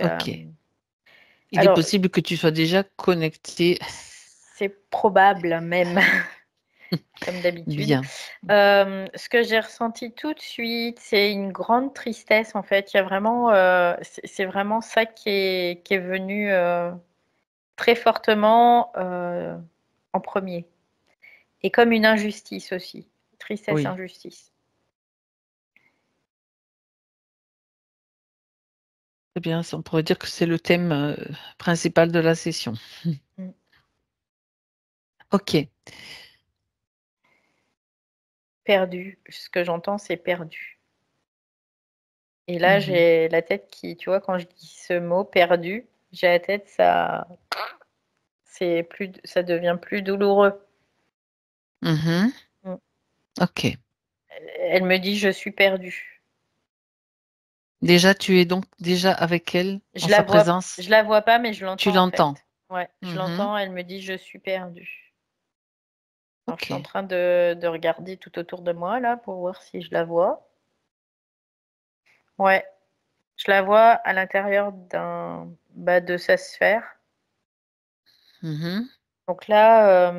Ok. Il est alors, possible que tu sois déjà connecté. c'est probable même, comme d'habitude. Bien. Ce que j'ai ressenti tout de suite, c'est une grande tristesse en fait. Il y a vraiment, c'est vraiment ça qui est venu très fortement en premier. Et comme une injustice aussi. Tristesse, Oui. injustice. C'est bien. On pourrait dire que c'est le thème principal de la session. Mm. Ok. Perdu. Ce que j'entends, c'est perdu. Et là, Mhm. j'ai la tête qui, tu vois, quand je dis ce mot perdu, j'ai la tête, ça devient plus douloureux. Mhm. Mm. Ok. Elle me dit, je suis perdue. Déjà, tu es donc déjà avec elle en sa présence. Je la vois pas, mais je Tu l'entends en l'entends. fait. Ouais, je Mhm. l'entends. Elle me dit, je suis perdue. Alors, je suis en Ok. train de regarder tout autour de moi là pour voir si je la vois. Ouais, je la vois à l'intérieur de sa sphère. Mhm. Donc là,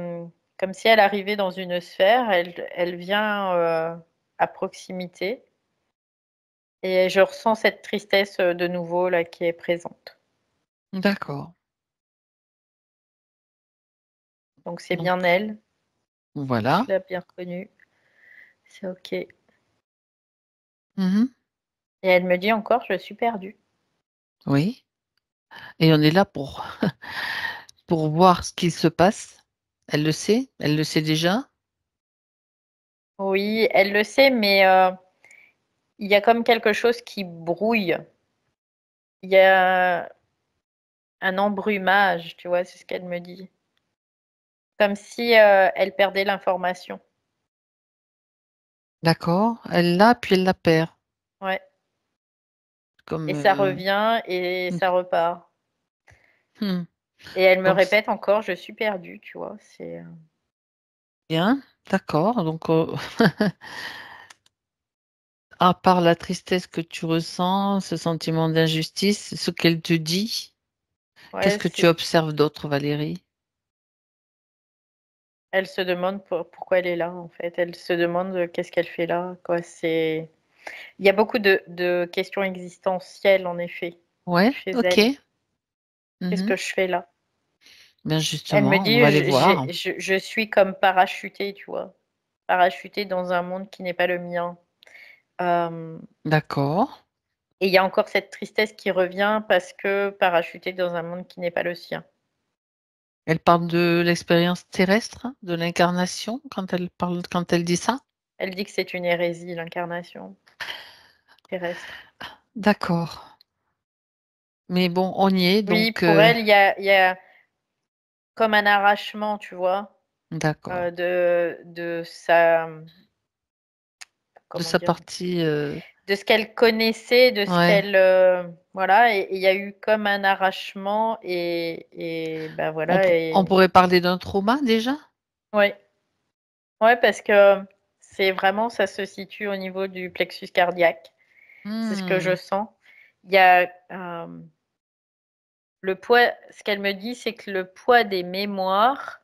comme si elle arrivait dans une sphère, elle vient à proximité et je ressens cette tristesse de nouveau là qui est présente. D'accord. Donc c'est Donc, bien elle, je voilà. l'ai bien reconnue, c'est ok. Et Mhm. elle me dit encore, je suis perdue. Oui. Et on est là pour voir ce qu'il se passe. Elle le sait? Elle le sait déjà? Oui, elle le sait, mais il y a comme quelque chose qui brouille. Il y a un embrumage, tu vois, c'est ce qu'elle me dit. Comme si elle perdait l'information. D'accord. Elle l'a, puis elle la perd. Ouais. Et Comme, ça revient et ça repart. hmm. Et elle me Donc, c'est répète encore, je suis perdue, tu vois. bien. D'accord. Donc, à part la tristesse que tu ressens, ce sentiment d'injustice, ce qu'elle te dit, qu'est-ce Ouais, que tu observes d'autre, Valérie? elle se demande pourquoi elle est là, en fait. Elle se demande qu'est-ce qu'elle fait là, quoi. Il y a beaucoup de questions existentielles, en effet, Ouais, chez ok. elle. Qu'est-ce Mhm. que je fais là? Bien Elle me justement, on dit, va aller voir. je suis comme parachutée, tu vois. Parachutée dans un monde qui n'est pas le mien. Euh, D'accord. et il y a encore cette tristesse qui revient parce que parachutée dans un monde qui n'est pas le sien. Elle parle de l'expérience terrestre, de l'incarnation, quand elle dit ça? Elle dit que c'est une hérésie, l'incarnation terrestre. D'accord. Mais bon, on y est, Oui, donc pour elle, il y a comme un arrachement, tu vois, d'accord. de sa, De comment sa dire, partie, de ce qu'elle connaissait, de ce ouais. qu'elle, voilà, et il y a eu comme un arrachement et ben voilà, On et pourrait parler d'un trauma déjà? ouais, ouais, parce que c'est vraiment, ça se situe au niveau du plexus cardiaque. C'est ce que je Hmm, sens. Il y a le poids, ce qu'elle me dit, c'est que le poids des mémoires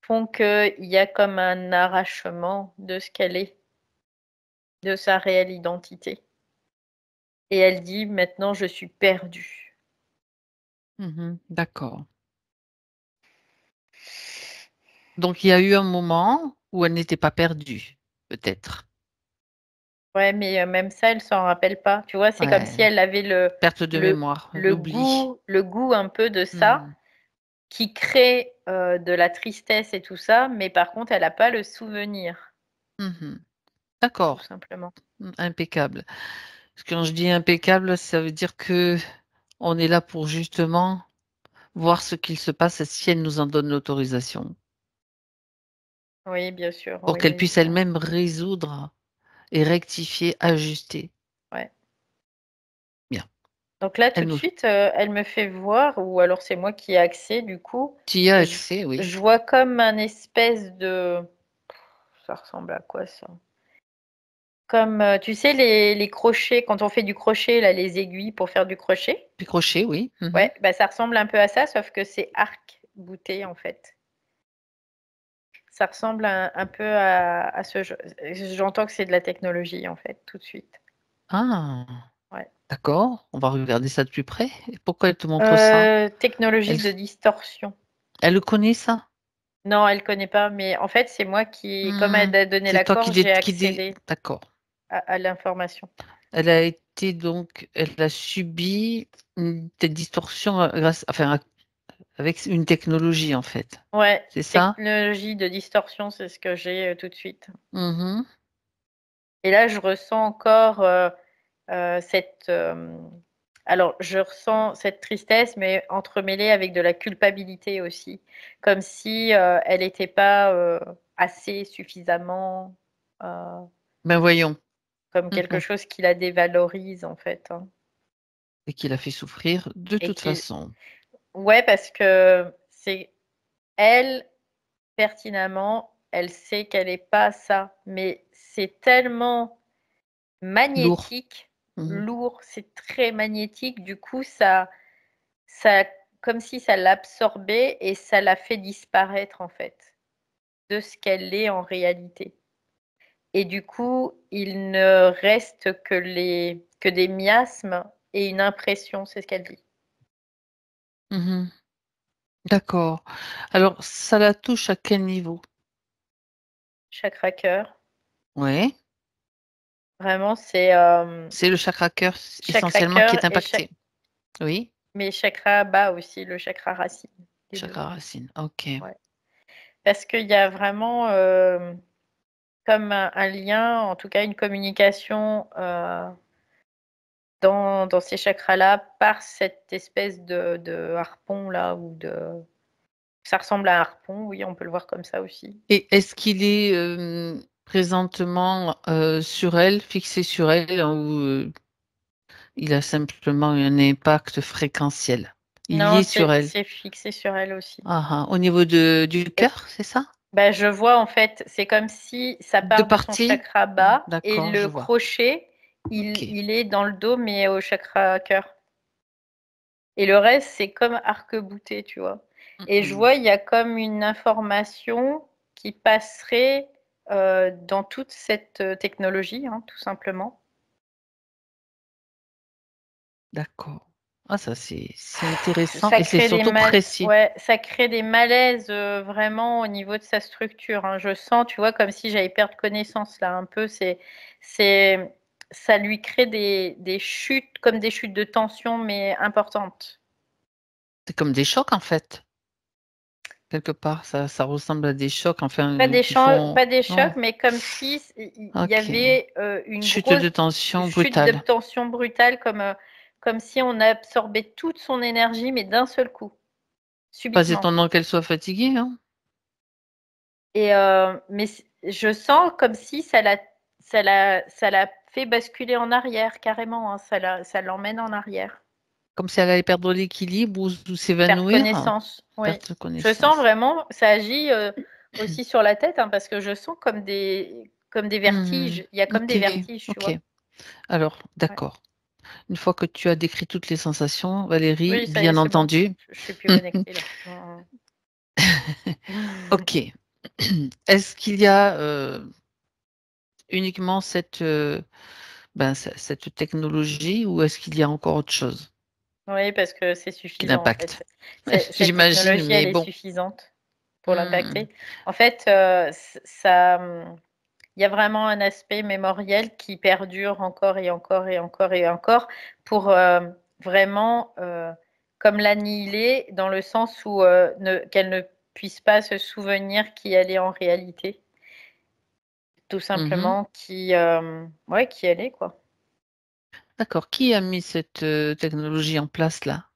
font qu'il y a comme un arrachement de ce qu'elle est, de sa réelle identité. Et elle dit maintenant je suis perdue. mhm, d'accord. Donc il y a eu un moment où elle n'était pas perdue, peut-être. Ouais, mais même ça, elle s'en rappelle pas. Tu vois, c'est comme si Ouais. elle avait Perte de le, mémoire, l'oubli. le goût un peu de ça Hmm, qui crée de la tristesse et tout ça, mais par contre, elle n'a pas le souvenir, mhm. tout D'accord. simplement. Impeccable. Parce que quand je dis impeccable, ça veut dire que on est là pour justement voir ce qu'il se passe si elle nous en donne l'autorisation, Oui, bien sûr, pour oui, qu'elle puisse évidemment. elle-même résoudre et rectifier, ajuster. Ouais. Bien. Donc là, tout Elle de nous, suite, elle me fait voir, ou alors c'est moi qui ai accès, du coup, tu y as je, accès, oui. je vois comme un espèce de... Ça ressemble à quoi ça? Comme, tu sais, les crochets, quand on fait du crochet, là, les aiguilles pour faire du crochet. Du crochet, oui. Ouais, bah, ça ressemble un peu à ça, sauf que c'est arc-bouté, en fait. Ça ressemble un peu à ce jeu. J'entends que c'est de la technologie, en fait, tout de suite. Ah, Ouais. d'accord. On va regarder ça de plus près. Et pourquoi elle te montre ça? Technologie Elle, de distorsion. elle le connaît, ça? Non, elle connaît pas, mais en fait, c'est moi qui, comme Hmm, elle a donné c'est toi l'accord, j'ai qui dit. accédé D'accord. à l'information. Elle a été donc, elle a subi des distorsions enfin, avec une technologie, en fait. Ouais, C'est ça? technologie de distorsion, c'est ce que j'ai tout de suite. Mhm. Et là, je ressens encore cette. Alors, je ressens cette tristesse, mais entremêlée avec de la culpabilité aussi, comme si elle n'était pas assez suffisamment, euh, Ben voyons. comme quelque Mhm. chose qui la dévalorise en fait, hein. Et qui l'a fait souffrir de Et toute qui, façon. ouais, parce que c'est elle pertinemment, elle sait qu'elle n'est pas ça, mais c'est tellement Lourd. magnétique, Mhm. lourd, c'est très magnétique. Du coup, ça, comme si ça l'absorbait et ça la fait disparaître en fait de ce qu'elle est en réalité. Et du coup, il ne reste que des miasmes et une impression, c'est ce qu'elle dit. Mhm. D'accord. Alors, ça la touche à quel niveau? Chakra cœur, Ouais. vraiment, c'est C'est le chakra cœur chakra essentiellement qui cœur est impacté. Oui. mais chakra bas aussi, le chakra racine, les deux. Chakra racine. OK. Ouais. Parce qu'il y a vraiment comme un lien, en tout cas une communication dans ces chakras-là par cette espèce de harpon là ou de ça ressemble à un harpon, oui, on peut le voir comme ça aussi. Et est-ce qu'il est présentement sur elle, fixé sur elle, ou il a simplement un impact fréquentiel? Il y Non, est sur elle. c'est fixé sur elle aussi. Ah, ah. Au niveau du Et cœur, c'est ça? bah, je vois en fait, c'est comme si ça De part de son partie? chakra bas et D'accord, je le vois. crochet, OK. il est dans le dos mais au chakra cœur. Et le reste, c'est comme arc-bouté, tu vois. Et je Mhm. vois, il y a comme une information qui passerait dans toute cette technologie, hein, tout simplement. D'accord. Ah, ça, c'est intéressant Ça et c'est crée surtout précis. ouais, ça crée des malaises vraiment au niveau de sa structure, hein. Je sens, tu vois, comme si j'allais perdre connaissance là un peu. C'est, ça lui crée des chutes, comme des chutes de tension, mais importantes. C'est comme des chocs, en fait. Quelque part, ça ressemble à des chocs, enfin, qui font. Pas des Non. chocs, mais comme si il y OK. avait une Chute de grosse tension chute de brutale. tension brutale, comme si on absorbait toute son énergie, mais d'un seul coup, Pas subitement. étonnant qu'elle soit fatiguée, hein. Et mais je sens comme si ça l'a fait basculer en arrière carrément, hein, ça l'emmène en arrière. Comme si elle allait perdre l'équilibre ou Perdre s'évanouir. connaissance, oui. Perte de Je sens connaissance. vraiment, ça agit aussi sur la tête, hein, parce que je sens comme des Mhm. vertiges. Il y a comme OK, des vertiges, tu OK. vois. Alors, Ouais. d'accord. Une fois que tu as décrit toutes les sensations, Valérie, Oui, ça y est, bien c'est bon. entendu. Je suis plus connectée là. OK. Est-ce qu'il y a uniquement cette technologie ou est-ce qu'il y a encore autre chose Oui, parce que c'est qui suffisant en l'impacte? fait. Cette J'imagine, technologie, mais elle est bon. suffisante pour Hmm, l'impacter. En fait, ça, il y a vraiment un aspect mémoriel qui perdure encore et encore et encore et encore pour vraiment comme l'annihiler dans le sens où qu'elle ne puisse pas se souvenir qui elle est en réalité, tout mhm. simplement ouais, qui elle est quoi. D'accord. Qui a mis cette technologie en place là?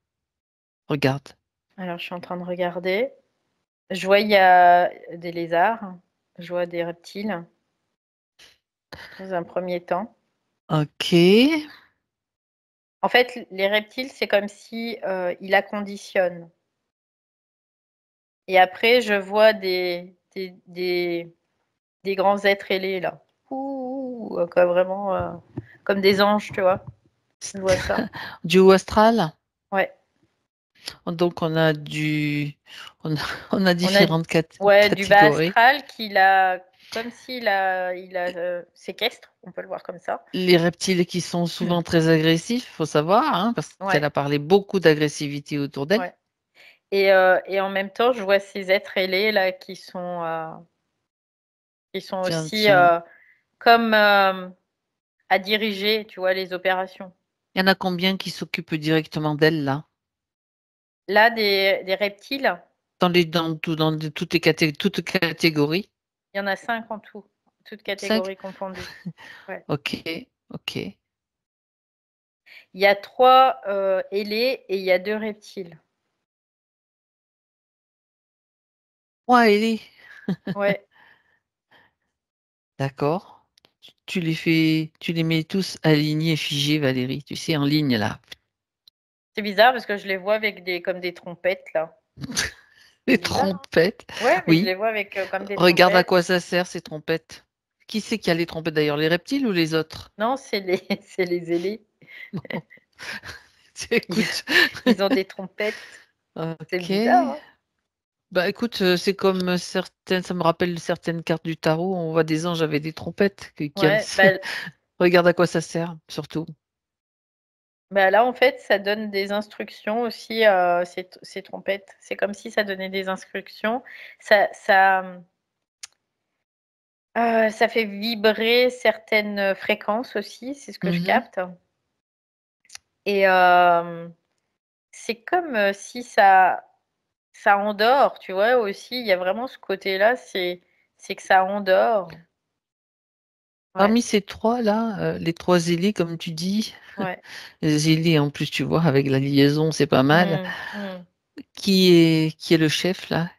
Regarde. Alors je suis en train de regarder. Je vois il y a des lézards, je vois des reptiles dans un premier temps. OK. En fait, les reptiles, c'est comme si il la conditionne. Et après, je vois des grands êtres ailés là. fou, quoi, vraiment comme des anges, tu vois. Je vois ça. Du haut astral. Ouais. Donc on a on a, on a On a différentes du bas catégories. astral qu'il a, comme s'il a, il a séquestre, on peut le voir comme ça. Les reptiles qui sont souvent très agressifs, faut savoir, hein, parce qu'elle Ouais, a parlé beaucoup d'agressivité autour d'elle. ouais. Et en même temps, je vois ces êtres ailés là qui sont Tiens, aussi tiens. comme à diriger, tu vois, les opérations. Il y en a combien qui s'occupent directement d'elle, là? Là, des reptiles, Toutes les toutes catégories? il y en a 5 en tout, toutes 5? catégories confondues. Ouais. Ok, ok. Il y a 3 ailés et il y a 2 reptiles. Ouais, Ellie. Ouais. D'accord. Tu les mets tous alignés, figés, Valérie, tu sais, en ligne, là. C'est bizarre parce que je les vois avec comme des trompettes là. Les C'est bizarre, hein? trompettes. Ouais, mais je Oui. les vois avec comme des Regarde à trompettes. quoi ça sert, ces trompettes. Qui c'est qui a les trompettes d'ailleurs, les reptiles ou les autres? Non, c'est les c'est les ailés. Ils Écoute. ils ont des trompettes. C'est Ok. bizarre, hein? Bah écoute, c'est comme certaines, ça me rappelle certaines cartes du tarot, on voit des anges avec des trompettes Ouais, bah regarde à quoi ça sert, surtout. là, en fait, ça donne des instructions aussi, ces trompettes. C'est comme si ça donnait des instructions. Ça fait vibrer certaines fréquences aussi, c'est ce que je Mhm, capte. Et c'est comme si ça endort, tu vois aussi. Il y a vraiment ce côté-là, c'est que ça endort. Ouais, parmi ces trois-là, les trois zélés, comme tu dis, ouais. les zélés en plus, tu vois, avec la liaison, c'est pas mal. Mmh, mmh. Qui est le chef là?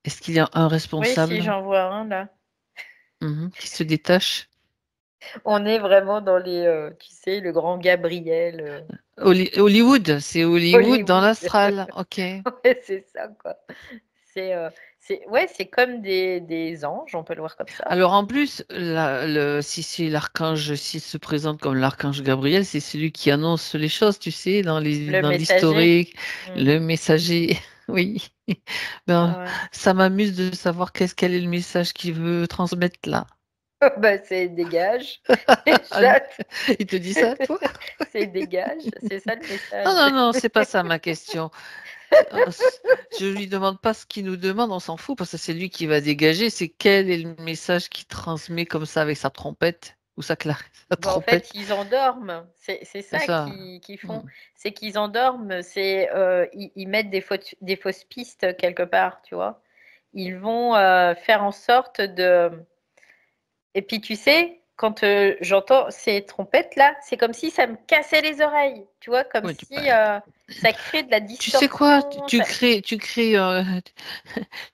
Est-ce qu'il y a un Oui, si, responsable j'en vois un là. qui se détache? On est vraiment dans les, tu sais, le grand Gabriel, Hollywood, c'est Hollywood dans Hollywood. l'astral. Ok. Ouais, c'est ça, quoi. C'est, ouais, c'est comme des anges, on peut le voir comme ça. Alors en plus, si c'est l'archange, s'il se présente comme l'archange Gabriel, c'est celui qui annonce les choses, tu sais, Le dans messager. l'historique, Mmh. le messager. Oui. Ben, Ouais. ça m'amuse de savoir quel est le message qu'il veut transmettre là. Bah, c'est dégage. Ah, Chatte. il te dit ça, toi? C'est dégage, c'est ça le Non, message. non, non, c'est pas ça ma question. Euh, Je lui demande pas ce qu'il nous demande, on s'en fout parce que c'est lui qui va dégager. C'est quel est le message qu'il transmet comme ça avec sa trompette ou sa Bah, en fait, trompette. ils endorment. C'est C'est ça ça. qu'ils Hmm. font. C'est qu'ils endorment, ils mettent des fausses pistes quelque part, tu vois? Ils vont, faire en sorte de et puis tu sais, quand, j'entends ces trompettes-là, c'est comme si ça me cassait les oreilles, tu vois? Comme Ouais, si, ça crée de la tu sais quoi? distorsion, ça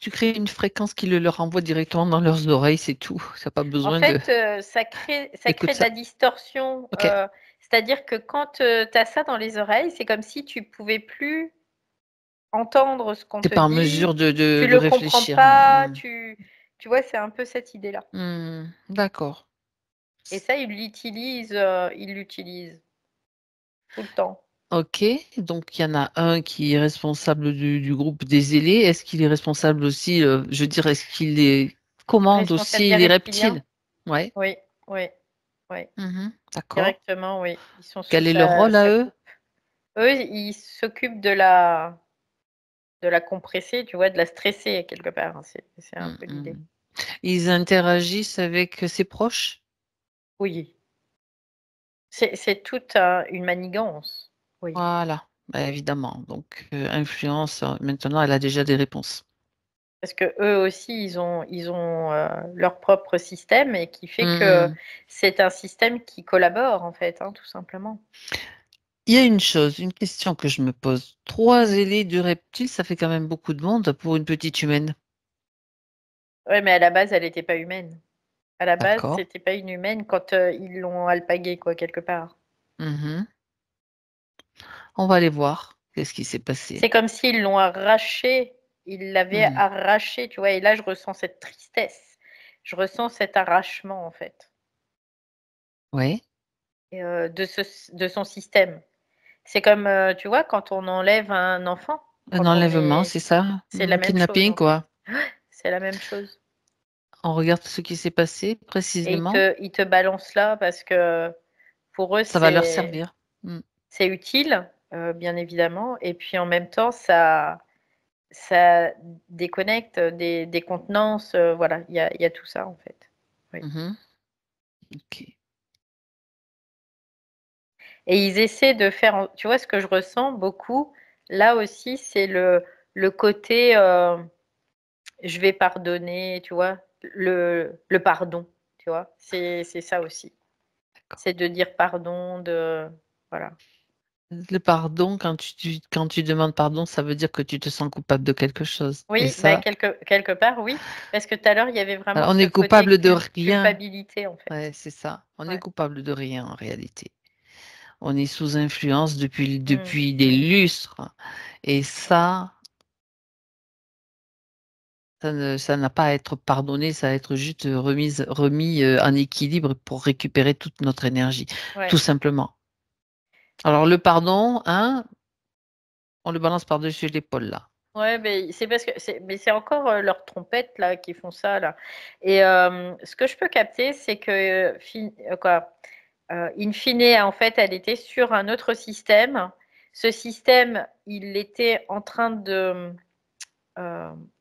Tu crées une fréquence qui le leur envoie directement dans leurs oreilles, c'est tout. Ça n'a pas en besoin de. fait, ça Écoute crée de la ça. distorsion, Ok. c'est-à-dire que quand, tu as ça dans les oreilles, c'est comme si tu pouvais plus entendre ce qu'on T'es te pas en dit, mesure tu de le comprends réfléchir. pas, tu vois? C'est un peu cette idée-là D'accord. et ça, ils l'utilisent tout le temps. Ok, donc il y en a un qui est responsable du groupe des ailés. Est-ce qu'il est responsable aussi, je veux dire, est-ce qu'il commande Responsable aussi des les reptiliens? reptiles? Ouais. Oui, oui, oui, D'accord. directement, oui. Ils sont sous Quel est leur rôle à sa eux? coupe. Eux, ils s'occupent de la compresser, tu vois? De la stresser quelque part, hein, c'est un peu l'idée. Mhm. Ils interagissent avec ses proches? Oui, c'est toute, une manigance. Oui. Voilà, bah, évidemment. Donc, influence, maintenant, elle a déjà des réponses. Parce qu'eux aussi, ils ont, leur propre système et qui fait que Hmm. c'est un système qui collabore, en fait, hein, tout simplement. Il y a une question que je me pose. Trois ailés, deux reptiles, ça fait quand même beaucoup de monde pour une petite humaine. Ouais, mais à la base, elle était pas humaine. À la base, D'accord. c'était pas une humaine quand, ils l'ont alpaguée, quoi, quelque part. Mhm. On va aller voir qu'est-ce qui s'est passé. C'est comme s'ils l'ont arrachée, ils l'avaient Hmm. arrachée, tu vois? Et là, je ressens cette tristesse. Je ressens cet arrachement, en fait. Ouais. de son système. C'est comme, tu vois, quand on enlève un enfant, Un quand on enlèvement, est c'est ça? c'est la même chose, Kidnapping, en fait. quoi. C'est la même chose On regarde ce qui s'est passé et précisément. ils te balancent là parce que pour eux, Ça va leur servir. c'est utile, bien évidemment et puis en même temps, ça déconnecte des contenances, voilà, il y a tout ça, en fait. Oui Mmh. OK. et ils essaient de faire en tu vois, ce que je ressens beaucoup, là aussi, c'est le côté, je vais pardonner, tu vois? Le pardon, tu vois? C'est ça aussi. D'accord. C'est de dire pardon, de voilà. Le pardon, quand tu demandes pardon, ça veut dire que tu te sens coupable de quelque chose et Oui, bah, ça, quelque part, oui, parce que tout à l'heure, il y avait vraiment on ce est côté coupable de rien. culpabilité, en fait. Ouais, c'est ça. On est Ouais. coupable de rien en réalité. On est sous influence Mmh. depuis des lustres et ça n'a pas à être pardonné, ça va être juste remis, en équilibre pour récupérer toute notre énergie, Ouais. tout simplement. Alors le pardon, hein, on le balance par-dessus l'épaule là. Ouais, mais c'est parce que c'est encore, leurs trompettes là qui font ça là et ce que je peux capter, c'est que, in fine, en fait, elle était sur un autre système. Ce système, il était en train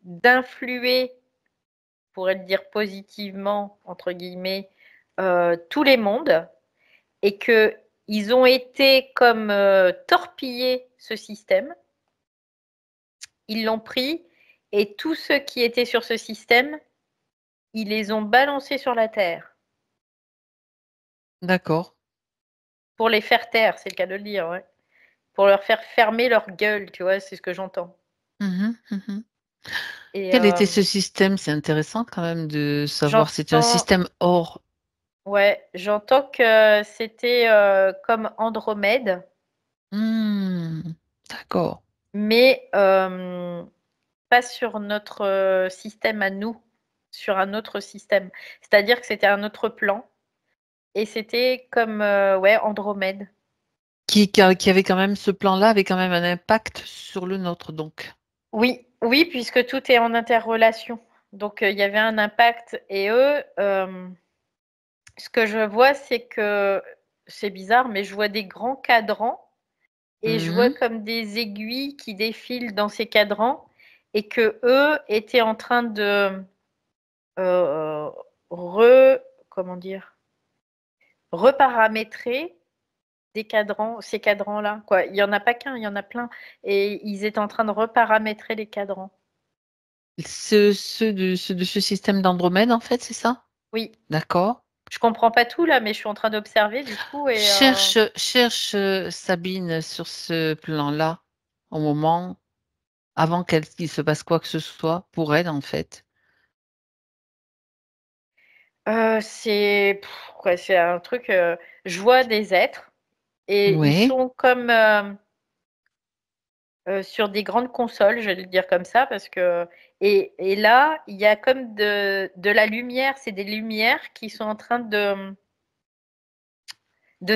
d'influer, on pourrait le dire «positivement» entre guillemets, tous les mondes et qu'ils ont été comme, torpiller ce système. Ils l'ont pris et tous ceux qui étaient sur ce système, ils les ont balancés sur la terre D'accord. pour les faire taire, c'est le cas de le dire, ouais. Pour leur faire fermer leur gueule, tu vois? C'est ce que j'entends Mmh mh. Mmh. et Quel était ce système? C'est intéressant quand même de savoir. C'est un j'entends système hors. ouais, j'entends que c'était, comme Andromède, Mmh. D'accord. mais pas sur notre, système à nous, sur un autre système. C'est-à-dire que c'était un autre plan et c'était comme, ouais, Andromède. Qui avait quand même ce plan-là avait quand même un impact sur le nôtre donc? Oui, oui, puisque tout est en interrelation. Donc, il y avait un impact et eux, ce que je vois, c'est que c'est bizarre, mais je vois des grands cadrans et je vois Mmh. comme des aiguilles qui défilent dans ces cadrans et qu'eux étaient en train de, heu, re comment dire? Reparamétrer des cadrans ces cadrans-là, quoi. Il y en a pas qu'un, il y en a plein et ils étaient en train de reparamétrer les cadrans. Ceux de ce système d'Andromède en fait, c'est ça? Oui. D'accord. Je comprends pas tout là, mais je suis en train d'observer du coup et Cherche, Sabine sur ce plan-là, au moment avant qu'il se passe quoi que ce soit pour elle, en fait. ouais, c'est un truc, je vois des êtres et ils Ouais. sont comme, sur des grandes consoles, je vais le dire comme ça parce que et là, il y a comme de la lumière, c'est des lumières qui sont en train de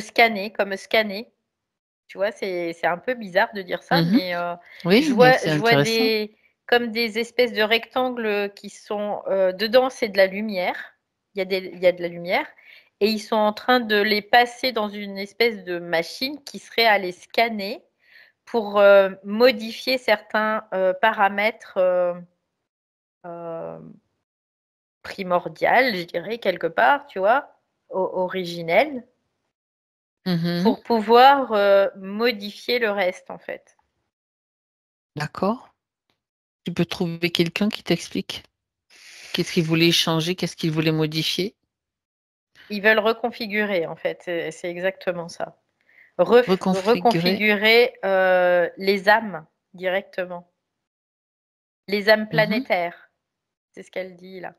scanner, comme scanner. Tu vois? C'est un peu bizarre de dire ça, Mmh. mais Oui, mais c'est je vois intéressant. des comme des espèces de rectangles, qui sont, dedans, c'est de la lumière. Il y a de la lumière et ils sont en train de les passer dans une espèce de machine qui serait à les scanner pour, modifier certains, paramètres, hem, primordial, je dirais quelque part, tu vois? Originels, Mmh. pour pouvoir, modifier le reste, en fait. D'accord. Tu peux trouver quelqu'un qui t'explique? Qu'est-ce qu'il voulait changer? Qu'est-ce qu'il voulait modifier? Ils veulent reconfigurer en fait, c'est exactement ça. Reconfigurer? Reconfigurer, les âmes directement. Les âmes Mmh. planétaires, c'est ce qu'elle dit là.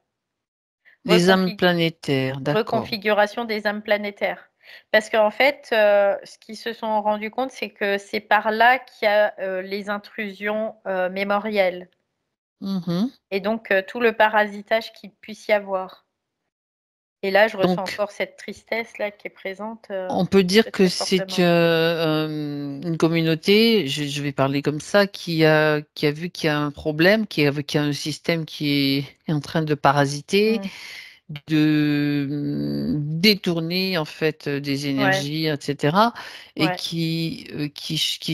Les âmes Reconfig planétaires, d'accord. Reconfiguration des âmes planétaires. Parce qu'en fait, ce qu'ils se sont rendus compte, c'est que c'est par là qu'il y a, les intrusions, mémorielles Mmh. et donc tout le parasitage qu'il puisse y avoir. Et là, je ressens Donc, encore cette tristesse-là qui est présente on peut dire très, que très c'est fortement. une communauté, je vais parler comme ça, qui a vu qu'il y a un problème, qui a un système qui est en train de parasiter, Mmh. de détourner en fait des Ouais, énergies, etc. Et ouais, qui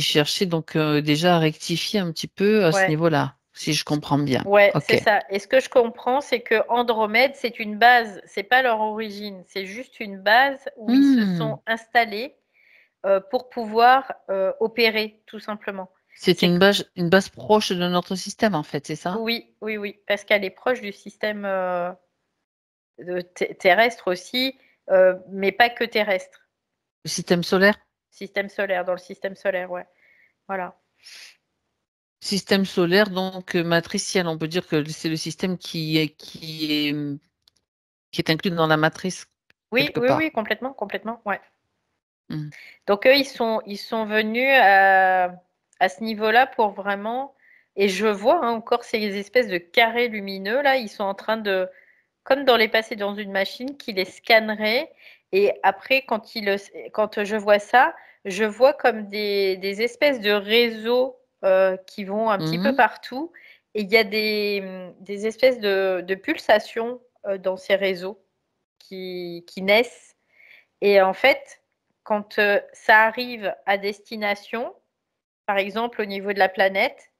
cherchait donc déjà à rectifier un petit peu à ce ouais. niveau-là, si je comprends bien. Ouais, Ok. c'est ça. Et ce que je comprends, c'est que Andromède, c'est une base, c'est pas leur origine, c'est juste une base où ils se Hmm. sont installés pour pouvoir opérer, tout simplement. C'est C'est une base proche de notre système en fait, c'est ça? oui, oui, oui, parce qu'elle est proche du système terrestre aussi, mais pas que terrestre. Le système solaire? Système solaire, dans le système solaire, ouais. Voilà. Système solaire, donc matriciel. On peut dire que c'est le système qui est inclus dans la matrice Oui, quelque oui, oui, part. complètement, complètement, ouais. Hmm. Donc eux, ils sont venus à ce niveau-là pour vraiment. Et je vois hein, encore ces espèces de carrés lumineux là. Ils sont en train de, comme dans les passer dans une machine, qui les scannerait. Et après, quand je vois ça, je vois comme des espèces de réseaux qui vont un petit peu Mhm. partout. Et il y a des espèces de pulsations dans ces réseaux qui naissent. Et en fait, quand ça arrive à destination, par exemple au niveau de la planète,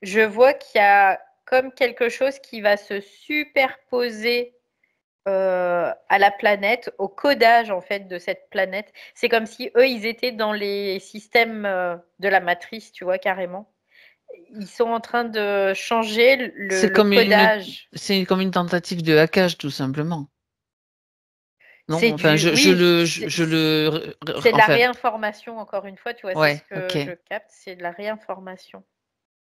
je vois qu'il y a comme quelque chose qui va se superposer à la planète, au codage en fait de cette planète. C'est comme si eux, ils étaient dans les systèmes de la matrice, tu vois, carrément. Ils sont en train de changer C'est le codage. c'est comme une tentative de hackage, tout simplement. Non, C'est enfin, du, oui, c'est de la enfin, réinformation, encore une fois, tu vois, c'est ce ouais, que ok. je capte, c'est de la réinformation.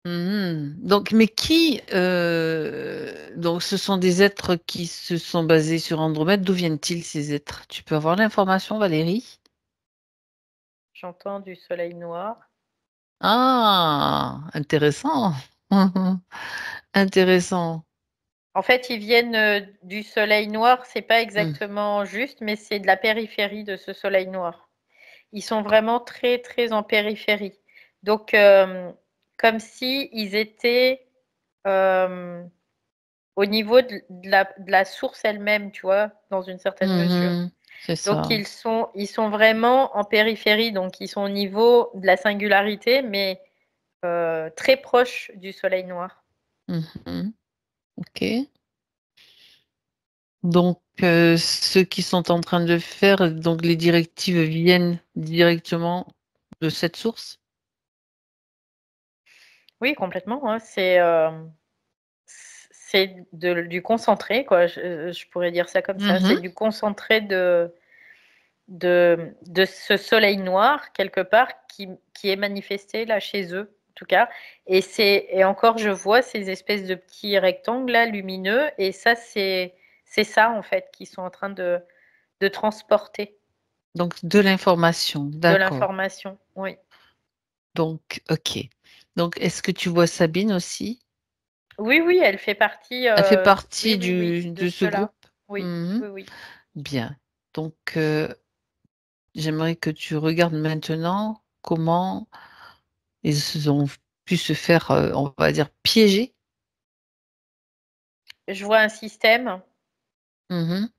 Mhm. Donc, mais donc, ce sont des êtres qui se sont basés sur Andromède. D'où viennent-ils ces êtres? Tu peux avoir l'information, Valérie? J'entends du soleil noir. Ah, intéressant. Intéressant. En fait, ils viennent du soleil noir, c'est pas Hmm. exactement juste, mais c'est de la périphérie de ce soleil noir. Ils sont vraiment très, très en périphérie. Donc, comme si ils étaient euh, au niveau de la source elle-même, tu vois, dans une certaine mesure. Mhm. C'est Donc, ça. ils sont vraiment en périphérie, donc ils sont au niveau de la singularité, mais très proches du soleil noir. Mhm. Ok. Donc, ce qu'ils sont en train de faire, donc les directives viennent directement de cette source. Oui, complètement, hein. C'est du concentré, quoi. Je pourrais dire ça comme ça. C'est Mhm. du concentré de ce soleil noir, quelque part, qui est manifesté là chez eux, en tout cas. Et encore, je vois ces espèces de petits rectangles là, lumineux. Et ça, c'est ça, en fait, qu'ils sont en train de transporter Donc, de l'information. de D'accord. l'information. Oui. Donc, ok. Donc, est-ce que tu vois Sabine aussi? Oui, oui, elle fait partie, Elle fait oui, partie oui, oui, de de ce cela. groupe? Oui, Mhm. oui, oui. Bien. Donc, j'aimerais que tu regardes maintenant comment ils ont pu se faire, on va dire, piéger. Je vois un système. Mhm.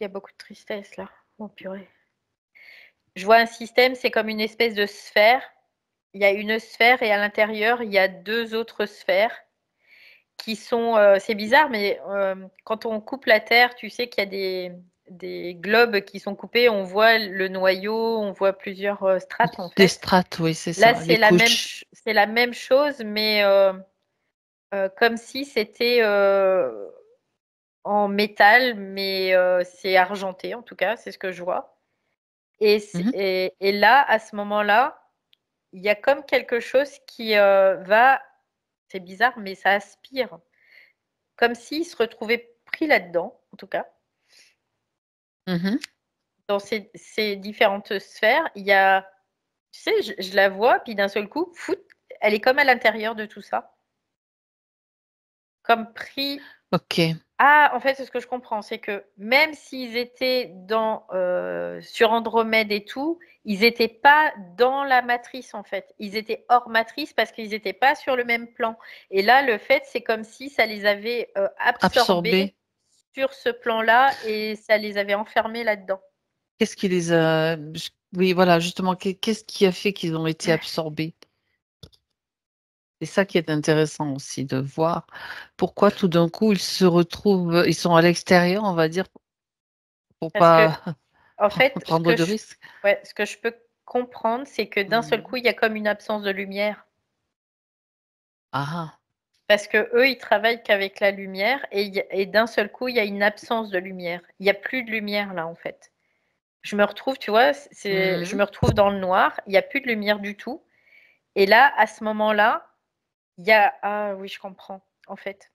Il y a beaucoup de tristesse là. Oh purée. Je vois un système, c'est comme une espèce de sphère. Il y a une sphère et à l'intérieur, il y a deux autres sphères qui sont. C'est bizarre, mais quand on coupe la Terre, tu sais qu'il y a des globes qui sont coupés. On voit le noyau, on voit plusieurs strates en Les fait. strates, oui, c'est Là, ça, les couches. c'est la même chose, mais comme si c'était en métal, mais c'est argenté en tout cas, c'est ce que je vois. Mhm. Et là, à ce moment-là, il y a comme quelque chose qui va, c'est bizarre, mais ça aspire, comme s'il se retrouvait pris là-dedans, en tout cas. Mhm. Dans ces différentes sphères, il y a, tu sais, je la vois, puis d'un seul coup, fout, elle est comme à l'intérieur de tout ça, comme pris. Ok. Ah, en fait, c'est ce que je comprends, c'est que même s'ils étaient sur Andromède et tout, ils n'étaient pas dans la matrice, en fait. Ils étaient hors matrice parce qu'ils n'étaient pas sur le même plan. Et là, le fait, c'est comme si ça les avait absorbés Absorbés. sur ce plan-là et ça les avait enfermés là-dedans. Qu'est-ce qui les a... Oui, voilà, justement, qu'est-ce qui a fait qu'ils ont été absorbés? C'est ça qui est intéressant aussi de voir pourquoi tout d'un coup ils se retrouvent, ils sont à l'extérieur, on va dire, pour Parce que, pas en fait, prendre de risques. ouais, ce que je peux comprendre, c'est que d'un seul Mhm. coup, il y a comme une absence de lumière. Ah, Parce que eux, ils travaillent qu'avec la lumière et d'un seul coup, il y a une absence de lumière. Il y a plus de lumière là, en fait. Je me retrouve, tu vois, je mhm. me retrouve dans le noir, il y a plus de lumière du tout et là, à ce moment-là, il y a ah oui, je comprends, en fait.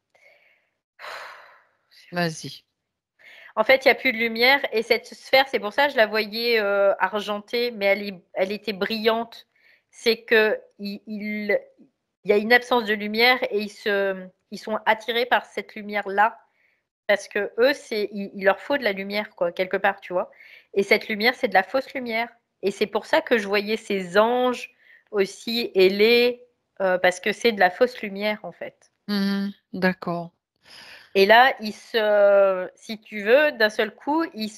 Vas-y. En fait, il y a plus de lumière et cette sphère, c'est pour ça que je la voyais, argentée, mais elle était brillante. C'est qu'il y a une absence de lumière et ils sont attirés par cette lumière-là. Parce que eux, il leur faut de la lumière, quoi, quelque part, tu vois. Et cette lumière, c'est de la fausse lumière. Et c'est pour ça que je voyais ces anges aussi ailés, parce que c'est de la fausse lumière, en fait. Mhm. D'accord. Et là, si tu veux, d'un seul coup, ils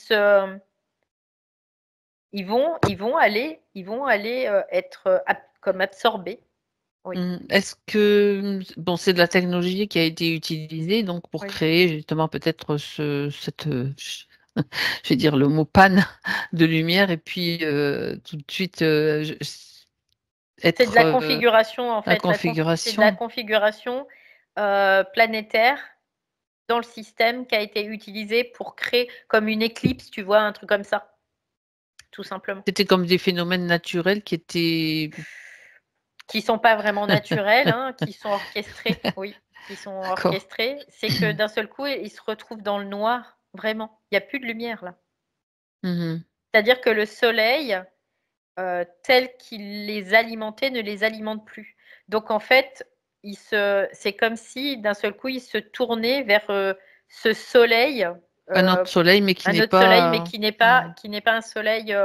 vont aller être comme absorbés. Oui, Est-ce que, bon, c'est de la technologie qui a été utilisée donc pour oui. créer justement peut-être cette, je vais dire le mot panne de lumière et puis tout de suite C'est de être la configuration, en la fait. C'est de la configuration. configuration planétaire dans le système qui a été utilisé pour créer comme une éclipse, tu vois, un truc comme ça, tout simplement. C'était comme des phénomènes naturels qui étaient Qui sont pas vraiment naturels, hein, qui sont orchestrés, oui, qui sont d'accord. orchestrés. C'est que d'un seul coup, ils se retrouvent dans le noir, vraiment. Il y a plus de lumière là. Mhm. C'est-à-dire que le soleil, tel qu'il les alimentait, ne les alimente plus. Donc en fait, c'est comme si d'un seul coup, ils se tournaient vers ce soleil, Un autre euh, soleil, mais qui un n'est autre soleil, mais pas. Mhm. qui n'est pas un soleil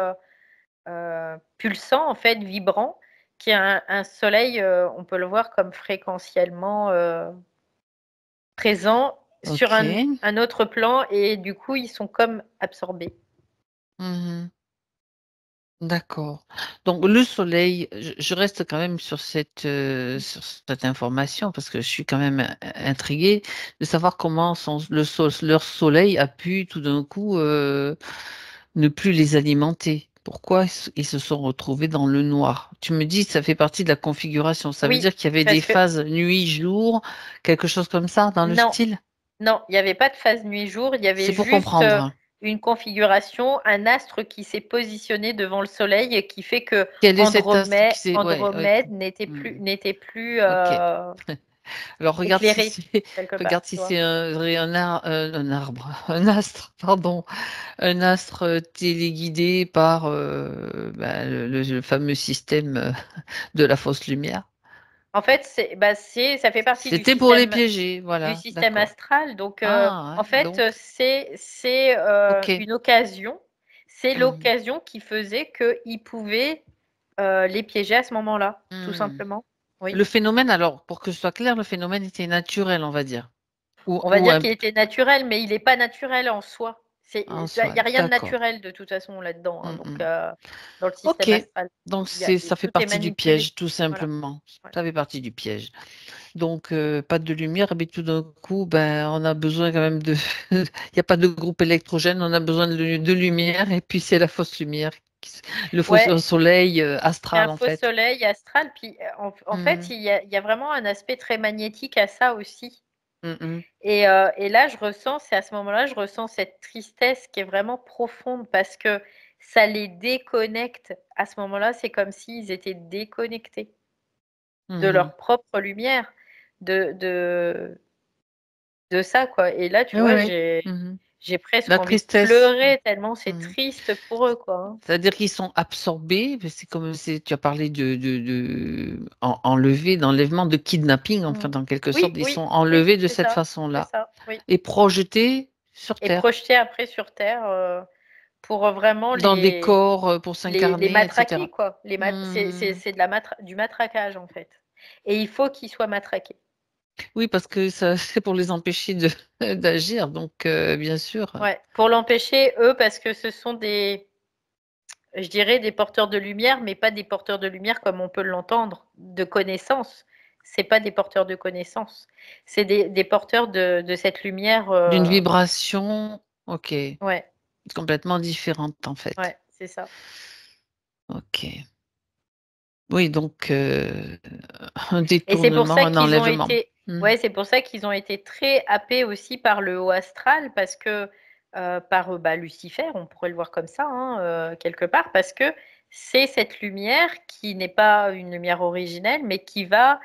pulsant, en fait, vibrant, qui est un soleil, on peut le voir comme fréquentiellement présent sur Ok. un autre plan, et du coup, ils sont comme absorbés. Mhm. D'accord. Donc le soleil, je reste quand même sur cette information parce que je suis quand même intriguée de savoir comment leur soleil a pu tout d'un coup ne plus les alimenter. Pourquoi ils se sont retrouvés dans le noir? Tu me dis ça fait partie de la configuration. Ça veut Oui, dire qu'il y avait des parce que phases nuit-jour, quelque chose comme ça dans le non, style? non, il n'y avait pas de phase nuit-jour, il y avait C'est pour juste comprendre. une configuration, un astre qui s'est positionné devant le soleil et qui fait que Quel est cet astre qui s'est... Ouais, ok. Andromède Hmm. n'était plus Ok. Alors éclairé quelque part, regarde tu si vois. c'est un arbre, un astre, pardon, un astre téléguidé par le fameux système de la fausse lumière. En fait, ça fait partie C'était pour les piéger, du voilà, système d'accord. astral. Donc, Ah, en ouais, fait, donc, c'est ok. une occasion. C'est Mhm. l'occasion qui faisait qu'ils pouvaient les piéger à ce moment-là, tout Hmm. simplement. Oui. Le phénomène, alors, pour que ce soit clair, le phénomène était naturel, on va dire. On va Ou dire un, qu'il était naturel, mais il n'est pas naturel en soi. en Il soi, n'y a rien de d'accord. naturel de toute façon là-dedans, hein, Hmm, donc, hmm. dans le Ok, système astral. donc ça fait Tout est partie du manipulé. piège, tout Voilà. simplement. Ouais. Ça fait partie du piège. Donc, pas de lumière, mais tout d'un coup, ben, on a besoin quand même de... Il n'y a pas de groupe électrogène, on a besoin de lumière, et puis c'est la fausse lumière, le faux Ouais, soleil c'est astral, un en faux fait. soleil astral. Puis en fait, Mhm, il y a vraiment un aspect très magnétique à ça aussi. mhm, Et là, c'est à ce moment-là, je ressens cette tristesse qui est vraiment profonde parce que ça les déconnecte. À ce moment-là, c'est comme s'ils étaient déconnectés de mhm. leur propre lumière, de, de, de ça, quoi. Et là, tu Oui, oui, vois, oui. Mhm. j'ai presque La envie de tristesse. pleurer tellement c'est Mmh. triste pour eux, quoi, hein. C'est-à-dire qu'ils sont absorbés, c'est comme tu as parlé d'enlèvement, de kidnapping, enfin, Mmh. dans quelque sorte, Oui, ils sont oui, oui, enlevés de cette c'est façon-là ça, oui. et projetés sur Et terre, projetés après sur terre, pour, vraiment dans des corps, pour les s'incarner et matraquer, cetera. quoi. Les mat Mmh. c'est de la du matraquage, en fait, et il faut qu'ils soient matraqués. Oui, parce que ça c'est pour les empêcher de d'agir, donc bien sûr. Ouais, pour l'empêcher, eux, parce que ce sont je dirais des porteurs de lumière, mais pas des porteurs de lumière comme on peut l'entendre, de connaissances. C'est pas des porteurs de connaissances. C'est des porteurs de cette lumière, D'une vibration, OK, ouais, complètement différente, en fait. ouais, c'est ça. OK. Oui, donc un Et c'est pour détournement, ça un qu'ils ont enlèvement. été Mmh. ouais, c'est pour ça qu'ils ont été très happés aussi par le haut astral parce que, par, bah, Lucifer, on pourrait le voir comme ça, hein, quelque part, parce que c'est cette lumière qui n'est pas une lumière originelle, mais qui va,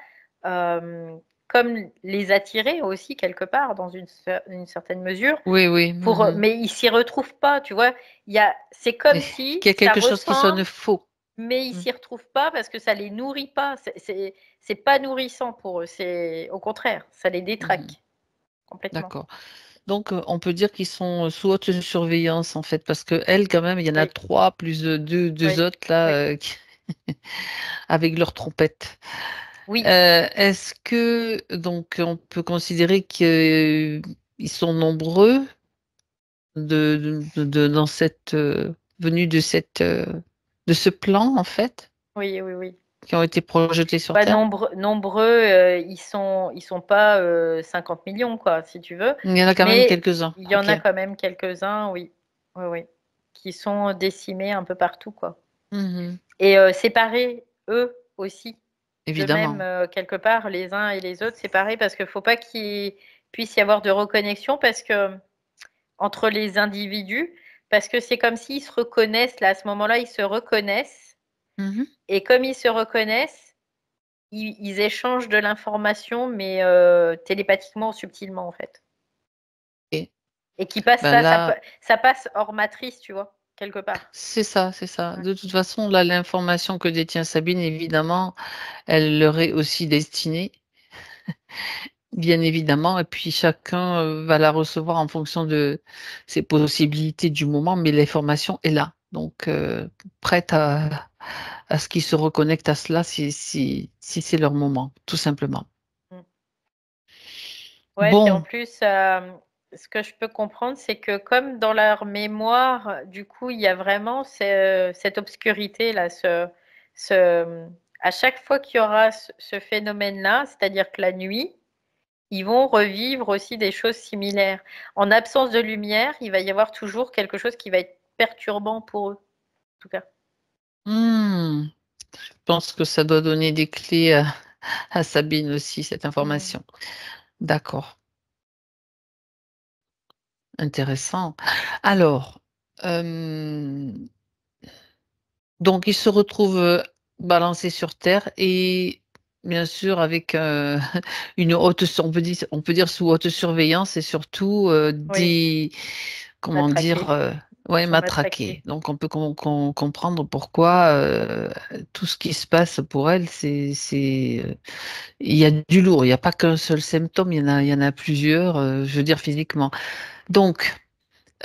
comme les attirer aussi quelque part dans une certaine mesure Oui, oui. pour, Mmh. mais ils s'y retrouvent pas, tu vois? C'est comme Mais si qu'il y a ça quelque chose qui sonne ressemble faux. mais ils Mmh. s'y retrouvent pas parce que ça les nourrit pas. C'est pas nourrissant pour eux, c'est au contraire, ça les Mmh. détraque complètement. D'accord. Donc on peut dire qu'ils sont sous haute surveillance, en fait, parce qu'elles, quand même, il y en a Oui, 3 plus, 2 oui, autres là, oui, qui avec leurs trompettes. oui, Est-ce que donc on peut considérer qu'ils sont nombreux dans cette, venus de ce plan, en fait, oui, oui, oui. qui ont été projetés sur Bah, terre? nombreux, ils sont pas, 50 000 000 quoi, si tu veux, Il y en a quand même mais quelques-uns. il y en OK. a quand même quelques-uns, oui. Oui, oui, qui sont décimés un peu partout, quoi, Mmh. et séparés, eux aussi. De même, Évidemment. quelque part, les uns et les autres, c'est pareil parce qu'il faut pas qu'il puisse y avoir de reconnexion parce que entre les individus, parce que c'est comme s'ils se reconnaissent là, à ce moment-là, ils se reconnaissent Mmh. et comme ils se reconnaissent, ils échangent de l'information mais télépathiquement, subtilement, en fait Et et qui passe ben là, ça passe hors matrice, tu vois? Quelque part. c'est ça, c'est ça. Ouais. De toute façon, là, l'information que détient Sabine, évidemment, elle leur est aussi destinée, bien évidemment, et puis chacun, va la recevoir en fonction de ses possibilités du moment, mais l'information est là. Donc prête à ce qu'ils se reconnectent à cela si c'est leur moment, tout simplement. Mmh. Ouais, puis en Bon. plus, ce que je peux comprendre, c'est que comme dans leur mémoire, du coup, il y a vraiment cette obscurité-là, à chaque fois qu'il y aura ce phénomène-là, c'est-à-dire que la nuit, ils vont revivre aussi des choses similaires. En absence de lumière, il va y avoir toujours quelque chose qui va être perturbant pour eux, en tout cas. Mmh. Je pense que ça doit donner des clés à Sabine aussi, cette Mmh. information. D'accord, intéressant. Alors, hem, donc ils se retrouvent, balancés sur terre et bien sûr avec, une haute sur on peut dire sous haute surveillance et surtout, Oui, comment dire? matraqués. Ils Ouais, sont matraqués. matraqués. Donc on peut comprendre pourquoi, tout ce qui se passe pour elle, il y a du lourd, il y a pas qu'un seul symptôme, il y en a plusieurs, je veux dire physiquement. Donc,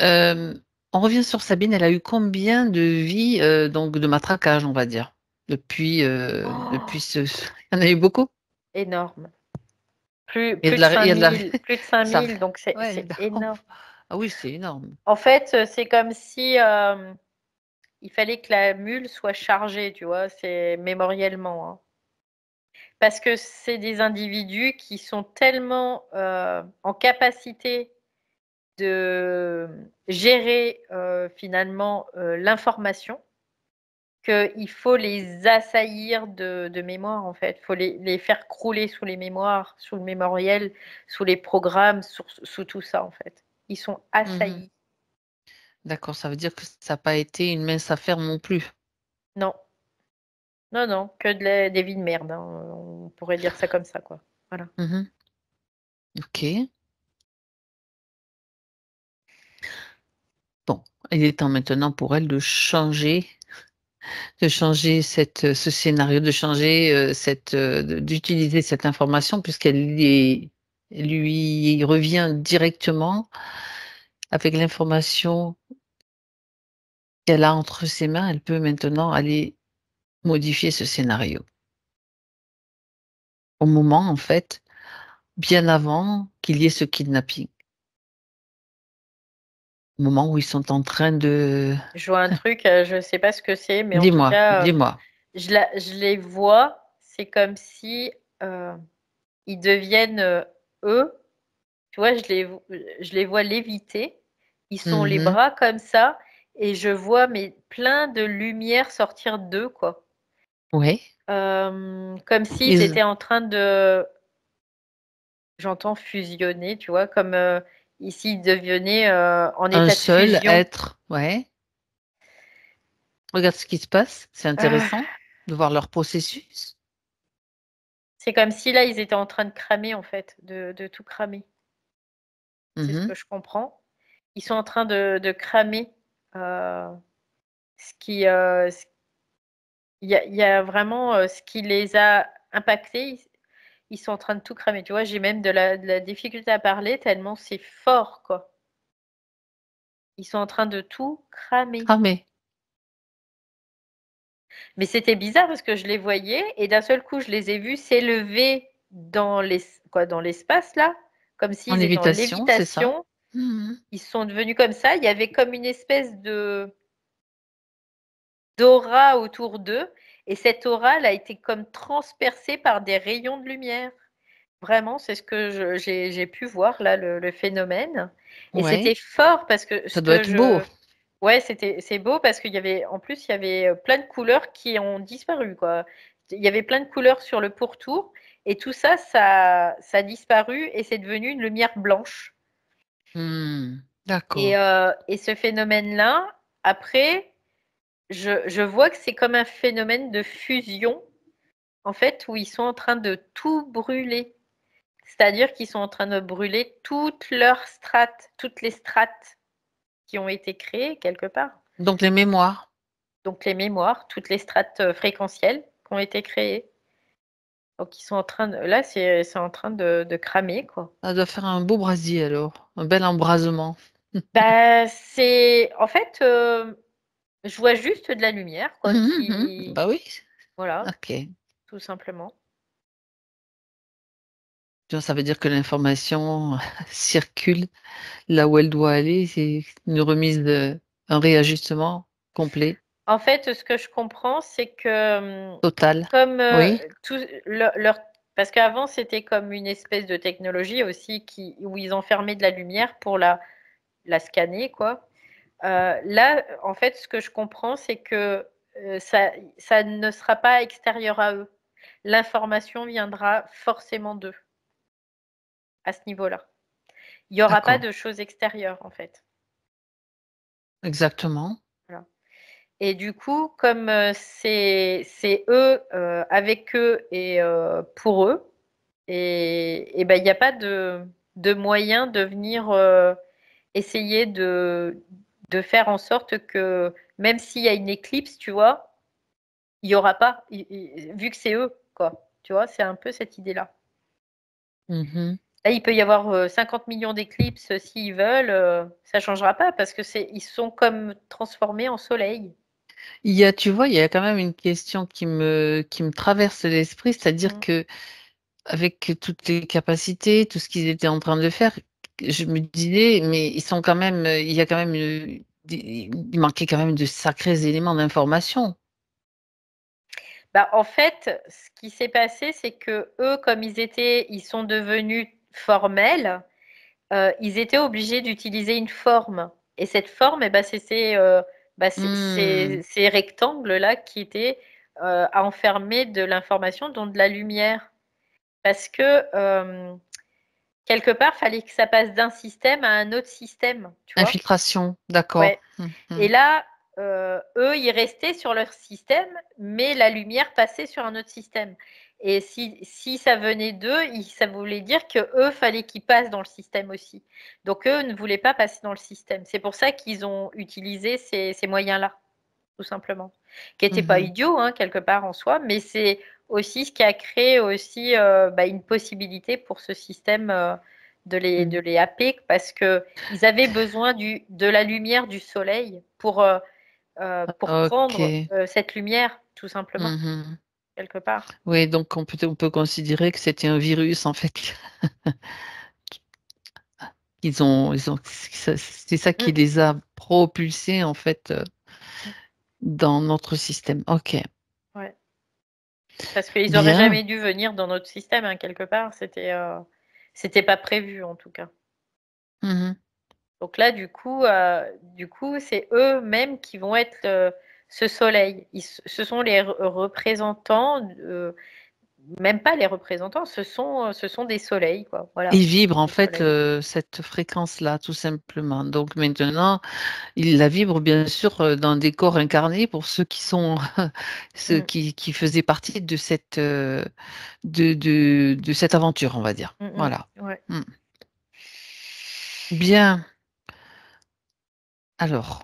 on revient sur Sabine, elle a eu combien de vies, donc de matraquage, on va dire? Depuis Oh! il y en a eu beaucoup? Énorme. Plus Il y a plus de de la il y cinq a de la mille, plus de cinq ça mille, donc ouais, c'est d'accord. énorme. Ah oui, c'est énorme. En fait, c'est comme si, il fallait que la mule soit chargée, tu vois? C'est mémoriellement, hein. Parce que c'est des individus qui sont tellement, en capacité de gérer, finalement, l'information, qu'il faut les assaillir de mémoire, en fait. Il faut les faire crouler sous les mémoires, sous le mémoriel, sous les programmes, sous tout ça, en fait. Ils sont Mmh. assaillis. D'accord, ça veut dire que ça a pas été une mince affaire non plus? Non, non, non, que des vies de merde, hein, on pourrait dire ça comme ça, quoi. Voilà. Mmh. OK. Bon, il est temps maintenant pour elle ce scénario, de changer, d'utiliser cette information puisqu'elle lui revient directement avec l'information qu'elle a entre ses mains. Elle peut maintenant aller modifier ce scénario. Au moment, en fait, bien avant qu'il y ait ce kidnapping. Au moment où ils sont en train de Je vois un truc, je sais pas ce que c'est, mais en tout dis-moi, cas, dis-moi. je les vois, c'est comme si, ils deviennent, eux. Tu vois, je les vois léviter. Ils sont les Mmh. bras comme ça et je vois mais plein de lumière sortir d'eux, quoi. Oui. Comme s'ils Ils étaient en train de j'entends fusionner, tu vois? Comme, ici ils devenaient, en un état de seul fusion. être, ouais. Regarde ce qui se passe, c'est Ah, intéressant de voir leur processus. c'est comme si là, ils étaient en train de cramer en fait, de tout cramer. C'est ce Mmh. que je comprends. Ils sont en train de cramer, heu, ce qui, ce il y a vraiment, ce qui les a impactés, ils sont en train de tout cramer, tu vois? J'ai même de la difficulté à parler tellement c'est fort, quoi. Ils sont en train de tout cramer. Cramé. Mais c'était bizarre parce que je les voyais et d'un seul coup, je les ai vus s'élever dans l'espace là, comme En s'ils étaient en lévitation, c'est ça? lévitation. Mmh. Ils sont devenus comme ça, il y avait comme une espèce de d'aura autour d'eux et cette aura, elle a été comme transpercée par des rayons de lumière. Vraiment, c'est ce que j'ai pu voir là, le phénomène et c'était Ouais, fort parce que ça ce doit que être beau. je ouais, c'est beau parce qu'il y avait en plus, il y avait, plein de couleurs qui ont disparu, quoi. Il y avait plein de couleurs sur le pourtour et tout ça, ça a disparu et c'est devenu une lumière blanche Mmh. D'accord. et ce phénomène-là, après, je vois que c'est comme un phénomène de fusion, en fait, où ils sont en train de tout brûler. C'est-à-dire qu'ils sont en train de brûler toutes les strates qui ont été créées quelque part. Donc les mémoires, Donc les mémoires, toutes les strates, fréquentielles qui ont été créées. Donc ils sont en train de là, c'est en train de cramer, quoi. ça doit faire un beau brasier alors, un bel embrasement. Bah, c'est en fait, je vois juste de la lumière, quoi, Mmh mh. qui Bah oui. voilà, OK. tout simplement. Donc ça veut dire que l'information circule là où elle doit aller, c'est une remise un réajustement complet, En fait, ce que je comprends, c'est que, total. comme, Oui, tout leur parce qu'avant, c'était comme une espèce de technologie aussi où ils enfermaient de la lumière pour la scanner, quoi. Là, en fait, ce que je comprends, c'est que, ça ne sera pas extérieur à eux. L'information viendra forcément d'eux, à ce niveau-là. Il y aura pas d'accord, de choses extérieures, en fait. exactement. Voilà. Et du coup, comme, c'est eux, avec eux et pour eux et ben, il y a pas de moyen de venir, essayer de faire en sorte que même s'il y a une éclipse, tu vois? Il y aura pas, vu que c'est eux, quoi. Tu vois? C'est un peu cette idée-là. Mmh mh. Là, il peut y avoir, 50 000 000 d'éclipses, s'ils veulent, ça changera pas parce que ils sont comme transformés en soleil. Tu vois, il y a quand même une question qui me traverse l'esprit, c'est-à-dire Mmh. qu'avec toutes les capacités, tout ce qu'ils étaient en train de faire, je me disais: «Mais ils sont quand même, il y a quand même, il manquait quand même de sacrés éléments d'information». Bah, en fait, ce qui s'est passé, c'est qu'eux, comme ils sont devenus formels, ils étaient obligés d'utiliser une forme et cette forme et bah, Mmh, ces rectangles-là qui étaient, à enfermer de l'information, dont de la lumière. Parce que, quelque part, fallait que ça passe d'un système à un autre système, tu vois? infiltration, d'accord. Ouais Mmh mh. et là, eux, ils restaient sur leur système, mais la lumière passait sur un autre système. Et si ça venait d'eux, ça voulait dire qu'eux, fallait qu'ils passent dans le système aussi. Donc eux ne voulaient pas passer dans le système. C'est pour ça qu'ils ont utilisé ces moyens-là, tout simplement. Qui n'étaient pas Mhm. idiots, hein, quelque part en soi, mais c'est aussi ce qui a créé aussi une possibilité pour ce système de les happer, parce qu'ils avaient besoin de la lumière du soleil pour prendre Ok. cette lumière, tout simplement, Mhm. quelque part. Oui, donc on peut considérer que c'était un virus en fait. C'est ça qui Mm, les a propulsés en fait mm, dans notre système. Ok, ouais. Parce qu'ils n'auraient bien. jamais dû venir dans notre système, hein, quelque part. C'était pas prévu, en tout cas. Mhm. Donc là, du coup, c'est eux-mêmes qui vont être ce soleil. Ce sont les représentants, même pas les représentants, ce sont des soleils, quoi. Voilà, Il vibre en des fait soleils. cette fréquence-là, tout simplement. Donc maintenant, il la vibre bien sûr dans des corps incarnés pour ceux qui sont ceux Mm, qui faisaient partie de de cette aventure, on va dire. mm, Voilà. ouais. Mm. Bien. Alors,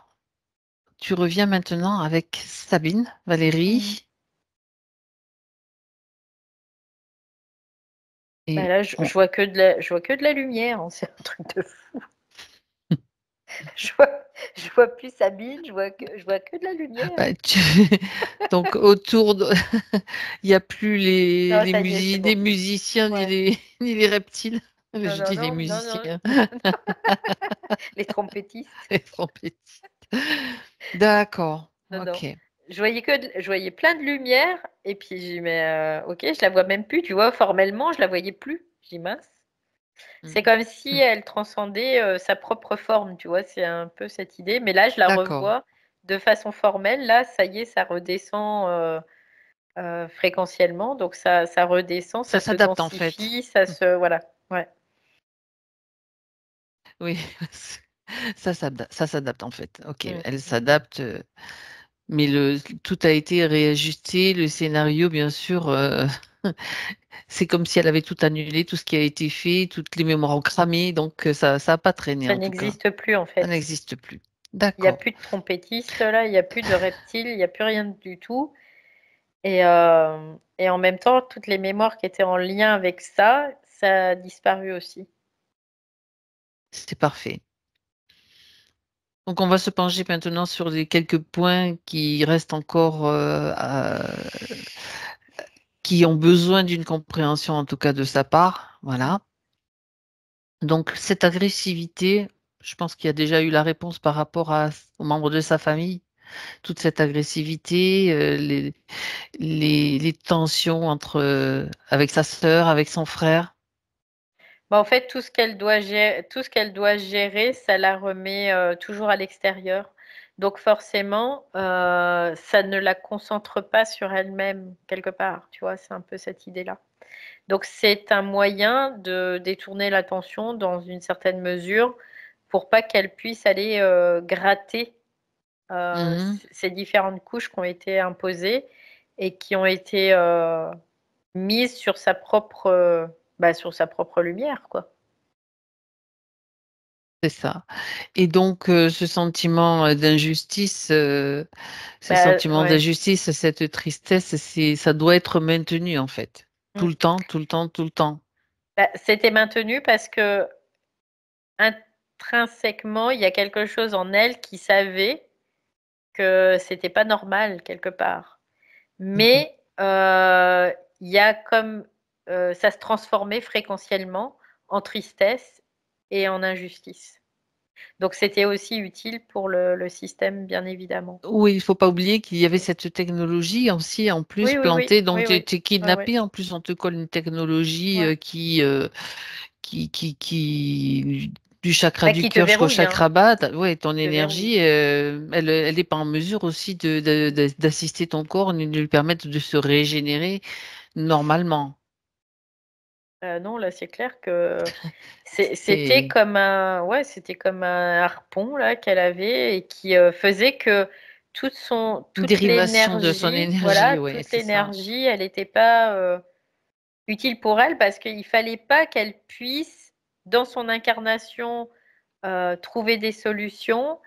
tu reviens maintenant avec Sabine, Mm. Valérie, Bah et là, on- je vois que de la lumière, hein, c'est un truc de fou. Je vois, je vois plus Sabine, je vois que de la lumière. bah, donc autour de il n'y a plus Non, ça y est, c'est les bon. musiciens ni Ouais. ni les reptiles. Non, Je non, dis les non, non, non. musiciens, Les trompettistes. les trompettistes. D'accord. Non, non. Ok. Je voyais plein de lumière et puis j'ai dit, mais ok, je la vois même plus, tu vois, formellement, je la voyais plus. J'ai dit, mince. C'est Mhm. comme si Mhm. elle transcendait sa propre forme, tu vois, c'est un peu cette idée. Mais là, je la D'accord. revois de façon formelle. Là, ça y est, ça redescend fréquentiellement. Donc, ça redescend, Ça ça se s'adapte en fait. densifie, ça se. Voilà. Ouais. Oui, ça s'adapte en fait. Ok, Mm, elle mm. s'adapte, mais tout a été réajusté. Le scénario, bien sûr, c'est comme si elle avait tout annulé, tout ce qui a été fait, toutes les mémoires ont cramé, donc ça n'a pas traîné Ça en tout cas. n'existe plus, en Ça fait. n'existe plus. Il n'y a D'accord. plus de trompettistes, là, il n'y a plus de reptiles, il n'y a plus rien du tout. Et en même temps, toutes les mémoires qui étaient en lien avec ça, ça a disparu aussi. C'est parfait. Donc on va se pencher maintenant sur les quelques points qui restent encore, qui ont besoin d'une compréhension en tout cas de sa part. Mm. Voilà. Donc cette agressivité, je pense qu'il y a déjà eu la réponse par rapport aux membres de sa famille. Toute cette agressivité, les tensions avec sa sœur, avec son frère. Bah, en fait, tout ce qu'elle doit gérer, ça la remet toujours à l'extérieur. Donc forcément, ça ne la concentre pas sur elle-même quelque part. Tu vois, c'est un peu cette idée-là. Donc c'est un moyen de détourner l'attention dans une certaine mesure pour pas qu'elle puisse aller gratter Mhm. ces différentes couches qui ont été imposées et qui ont été mises sur sa propre lumière, quoi. C'est ça. Et donc, ce Bah, sentiment ouais. d'injustice, cette tristesse, ça doit être maintenu en fait. Tout Mm. le temps, tout le temps, tout le temps. Bah, c'était maintenu parce que intrinsèquement, il y a quelque chose en elle qui savait que c'était pas normal quelque part. Mhm. Mais il y a comme ça se transformait fréquentiellement en tristesse et en injustice. Donc c'était aussi utile pour le système, bien évidemment. Oui, il faut pas oublier qu'il y avait Mm. cette technologie aussi en plus Oui, oui, oui, plantée. Donc, oui, tu oui, es oui, oui, kidnappé. En plus, on te colle une technologie ouais. du chakra Bah, du qui te cœur jusqu'au verrouille, hein, chakra bas. Ouais, ton qui te verrouille. énergie, elle n'est pas en mesure aussi d'assister ton corps ni de lui permettre de se régénérer normalement. Non, là, c'est clair que c'était C'est comme un, ouais, c'était comme un harpon là qu'elle avait et qui faisait que Une toute dérivation de son l'énergie, voilà, énergie, ouais, toute c'est ça. l'énergie, elle n'était pas utile pour elle parce qu'il fallait pas qu'elle puisse, dans son incarnation, trouver des solutions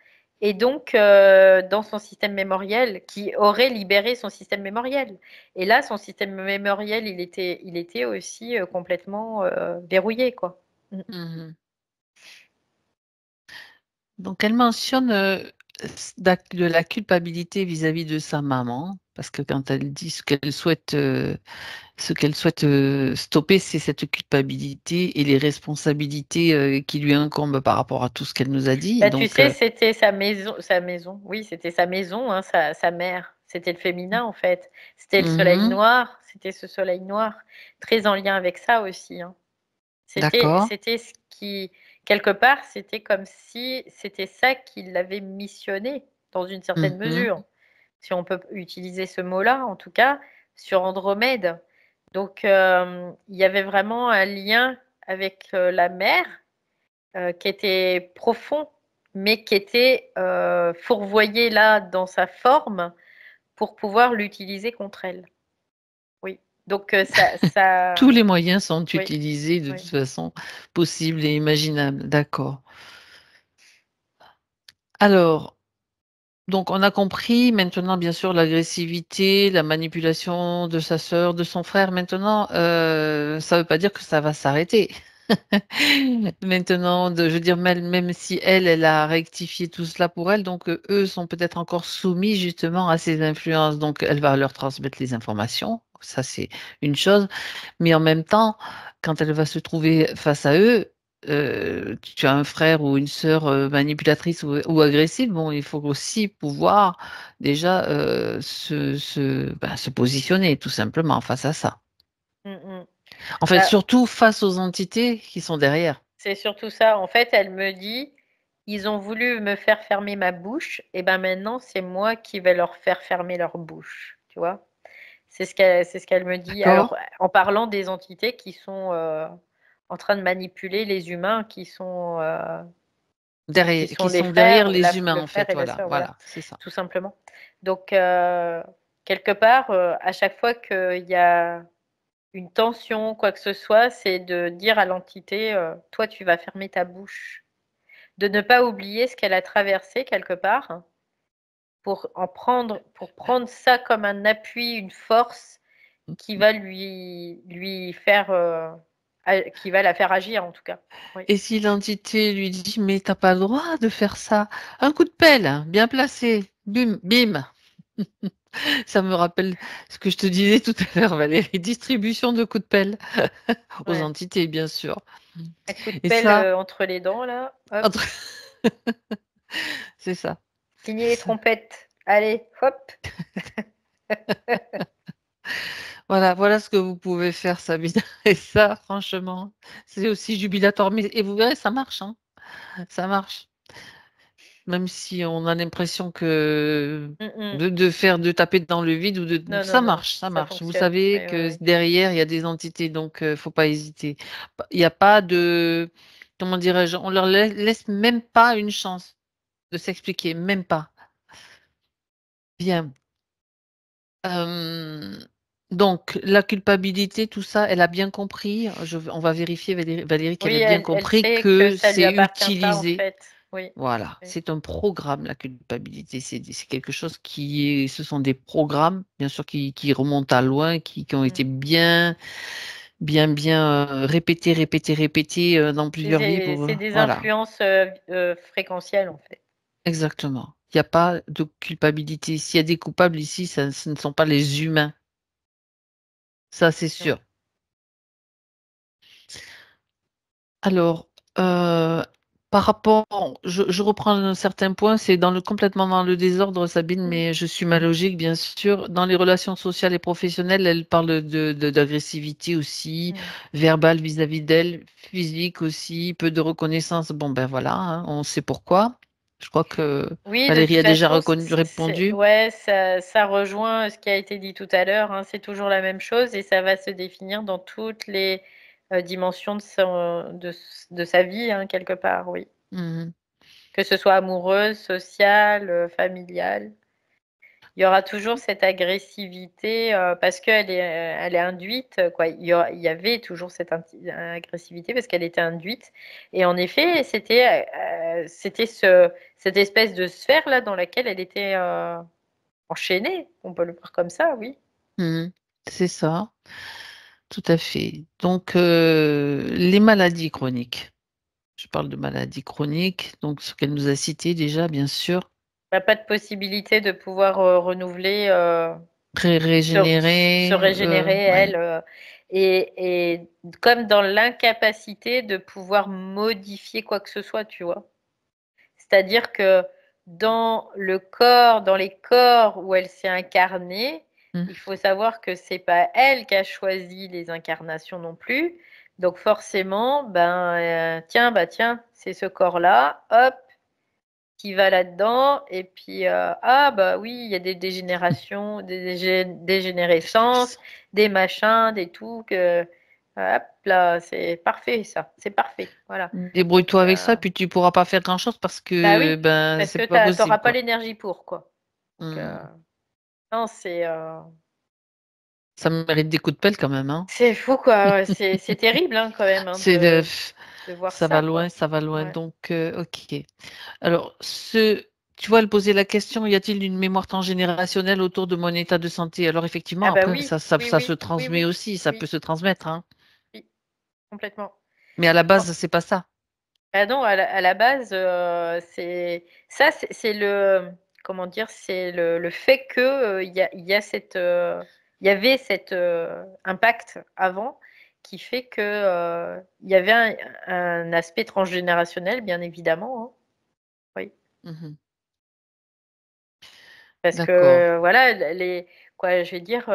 et donc dans son système mémoriel, qui aurait libéré son système mémoriel. Et là, son système mémoriel, il était aussi complètement verrouillé, quoi. Mm. Mmh. Donc elle mentionne, de la culpabilité vis-à-vis de sa maman, parce que quand elle dit ce qu'elle souhaite, stopper, c'est cette culpabilité et les responsabilités, qui lui incombent par rapport à tout ce qu'elle nous a dit. Bah, tu Donc sais, c'était sa maison. Oui, c'était sa maison, hein, sa mère. C'était le féminin, en fait. C'était le soleil mmh. noir. C'était ce soleil noir, très en lien avec ça aussi, hein. D'accord. C'était ce qui, quelque part, c'était comme si c'était ça qui l'avait missionné dans une certaine Mmh. mesure, si on peut utiliser ce mot-là, en tout cas, sur Andromède. Donc, il y avait vraiment un lien avec la mer qui était profond, mais qui était fourvoyé là dans sa forme pour pouvoir l'utiliser contre elle. Oui. Donc, Tous les moyens sont oui, utilisés de oui. toute façon possibles et imaginables. D'accord. Alors, donc on a compris maintenant bien sûr l'agressivité, la manipulation de sa sœur, de son frère. Maintenant, ça ne veut pas dire que ça va s'arrêter. Maintenant, je veux dire même si elle a rectifié tout cela pour elle, donc eux sont peut-être encore soumis justement à ces influences, donc elle va leur transmettre les informations, ça c'est une chose. Mais en même temps, quand elle va se trouver face à eux, tu as un frère ou une sœur, manipulatrice ou agressive, bon, il faut aussi pouvoir déjà, se positionner tout simplement face à ça. Mm, mm. En fait, Bah, surtout face aux entités qui sont derrière. c'est surtout ça. En fait, elle me dit, ils ont voulu me faire fermer ma bouche, et ben maintenant, c'est moi qui vais leur faire fermer leur bouche. Tu vois? C'est ce qu'elle me dit. D'accord? Alors, en parlant des entités qui sont en train de manipuler les humains, qui Derrière sont qui les sont derrière frères, les humains, le en frère fait, et la voilà, sœur, voilà, voilà, c'est ça. tout simplement. Donc, quelque part, à chaque fois qu'il y a une tension, quoi que ce soit, c'est de dire à l'entité, toi, tu vas fermer ta bouche. De ne pas oublier ce qu'elle a traversé quelque part, hein, pour prendre ça comme un appui, une force qui va lui faire, qui va la faire agir en tout cas. Oui. Et si l'entité lui dit: «Mais tu as pas le droit de faire ça», un coup de pelle, hein, bien placé, bim, bim. Ça me rappelle ce que je te disais tout à l'heure Valérie, distribution de coups de pelle aux Ouais. entités, bien sûr. Un coup de Et pelle, ça, entre les dents là, hop, entre c'est ça. signer les trompettes. Allez, hop. Voilà ce que vous pouvez faire Sabine et ça franchement, c'est aussi jubilatoire mais et vous verrez ça marche, hein, ça marche. Même si on a l'impression que Mmh mh. de taper dans le vide ou de Non, non, ça non, marche, ça ça marche. Vous fonctionne. savez Oui, oui, que oui. derrière, il y a des entités, donc faut pas hésiter. Il y a pas de comment dirais-je? On leur laisse même pas une chance de s'expliquer, même pas. Bien. Hem, donc la culpabilité, tout ça, elle a bien compris. On va vérifier Valérie qu'elle Oui, ait bien elle compris sait que que ça lui c'est appartient pas en utilisé. fait. Oui, Voilà, oui. c'est un programme, la culpabilité. C'est quelque chose ce sont des programmes, bien sûr, qui remontent à loin, qui ont été Mmh. bien, répétés, dans plusieurs vies pour, C'est des voilà, influences, fréquentielles en fait. exactement. Il y a pas de culpabilité. S'il y a des coupables ici, ça ce ne sont pas les humains, ça c'est Non. sûr. Alors, par rapport je reprends certains points, c'est complètement dans le désordre Sabine, Mmh. mais je suis ma logique bien sûr. Dans les relations sociales et professionnelles, elle parle d'agressivité aussi, Mmh. verbale vis-à-vis d'elle, physique aussi, peu de reconnaissance. Bon, ben, voilà, hein, on sait pourquoi. Je crois que Oui, de Valérie toute a déjà façon, répondu. ouais, ça rejoint ce qui a été dit tout à l'heure, hein. C'est toujours la même chose et ça va se définir dans toutes les dimensions de sa vie, hein, quelque part, oui. Mmh. Que ce soit amoureuse, sociale, familiale. il y aura toujours cette agressivité parce elle est induite, quoi. Il y avait toujours cette agressivité parce qu'elle était induite. Et en effet, c'était cette espèce de sphère là dans laquelle elle était enchaînée. On peut le voir comme ça, oui. Mhm. C'est ça, tout à fait. Donc, les maladies chroniques. Je parle de maladies chroniques, donc ce qu'elle nous a cité déjà, bien sûr. Il n'y a pas de possibilité de pouvoir renouveler. Se Régénérer, régénérer, ouais. elle, et comme dans l'incapacité de pouvoir modifier quoi que ce soit, tu vois. C'est-à-dire que dans les corps où elle s'est incarnée, Mm. il faut savoir que c'est pas elle qui a choisi les incarnations non plus. Donc forcément, tiens, c'est ce corps-là, hop, qui va là-dedans. Et puis, ah bah oui, il y a des dégénérations, dégénérescences, des machins, des tout. Hop là, c'est parfait ça, c'est parfait. Voilà. Débrouille-toi avec Euh, ça, puis tu pourras pas faire grand-chose parce Bah que oui, ben parce c'est que pas t'auras possible, pas quoi. l'énergie pour, quoi. Donc, Mm. non, Ça mérite des coups de pelle quand même, hein. c'est fou, quoi. Ouais, c'est terrible, hein, quand même, hein, C'est le, de voir ça va ça, loin, quoi. ça va loin. Ouais. Donc, ok. Alors, tu vois, elle posait la question, y a-t-il une mémoire transgénérationnelle autour de mon état de santé? Alors, effectivement, Ah bah après, oui, oui, ça se oui, oui, transmet oui, aussi, ça peut oui, se transmettre, hein. oui, complètement. Mais à la base, c'est pas ça. Ah non, à la base, c'est le, comment dire, c'est le fait que il y avait cet impact avant qui fait que il y avait un aspect transgénérationnel, bien évidemment, hein. Oui, Mhm. parce D'accord. que voilà, quoi, je vais dire,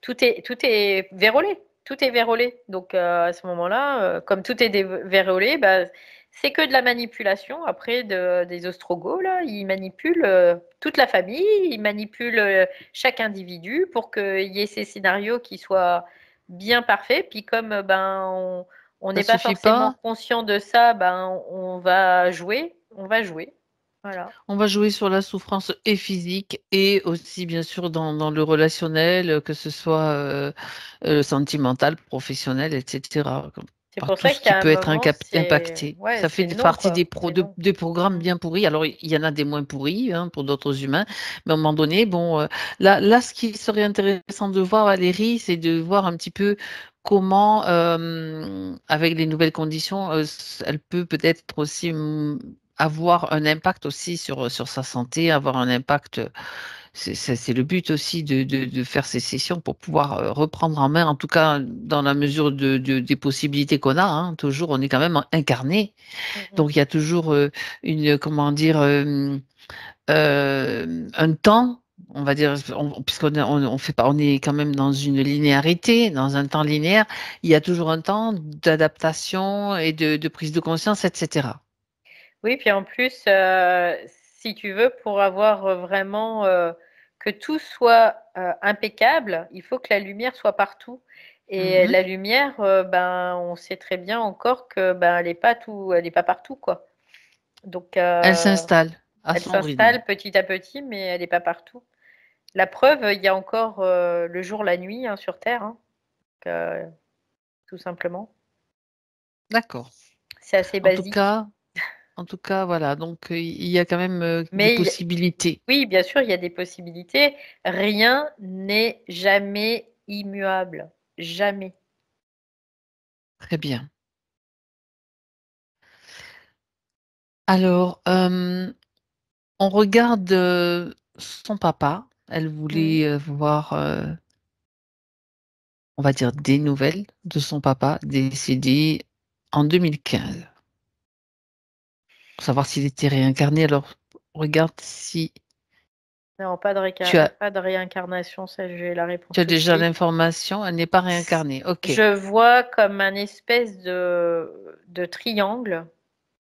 tout est vérolé, tout est vérolé. Donc à ce moment-là, comme tout est vérolé, bah, c'est que de la manipulation. Après, des ostrogoths là, ils manipulent toute la famille, ils manipulent chaque individu pour qu'il y ait ces scénarios qui soient bien parfaits. Puis comme on Ça n'est pas suffit forcément pas? conscient de ça, ben on va jouer, on va jouer. Voilà. On va jouer sur la souffrance et physique et aussi bien sûr dans le relationnel, que ce soit sentimental, professionnel, etc. C'est Par pour tout ça ce qui qu'à un peut être moment, impacté. ouais, Ça fait c'est non, partie quoi. C'est non. des programmes Mm. bien pourris. Alors, il y en a des moins pourris, hein, pour d'autres humains, mais à un moment donné, bon, là, ce qui serait intéressant de voir, Valérie, c'est de voir un petit peu comment, avec les nouvelles conditions, elle peut peut-être aussi avoir un impact aussi sur sa santé, avoir un impact. C'est le but aussi de faire ces sessions pour pouvoir reprendre en main, en tout cas dans la mesure des possibilités qu'on a. Hein. Toujours, on est quand même incarné. Mm, mm. Donc il y a toujours comment dire, un temps. On va dire, puisqu'on on fait pas, on est quand même dans une linéarité, dans un temps linéaire, il y a toujours un temps d'adaptation et de prise de conscience, etc. Oui, puis en plus, si tu veux, pour avoir vraiment que tout soit impeccable, il faut que la lumière soit partout. Et Mhm. la lumière, on sait très bien encore que elle est pas partout, quoi. Donc, Elle s'installe à elle son rythme. s'installe petit à petit, mais elle n'est pas partout. La preuve, il y a encore le jour, la nuit, hein, sur Terre, hein. Donc, tout simplement. D'accord. C'est assez En tout basique. cas, voilà. Donc, il y a quand même des Mais possibilités. oui, bien sûr, il y a des possibilités. Rien n'est jamais immuable. Jamais. Très bien. Alors, on regarde son papa. Elle Mhm. voulait voir, on va dire, des nouvelles de son papa décédé en 2015. Pour savoir s'il était réincarné. Alors, regarde si Non, tu as, pas de réincarnation, ça, j'ai la réponse tu as tout de déjà suite. l'information. Elle n'est pas réincarnée. OK. Je vois comme un espèce de triangle,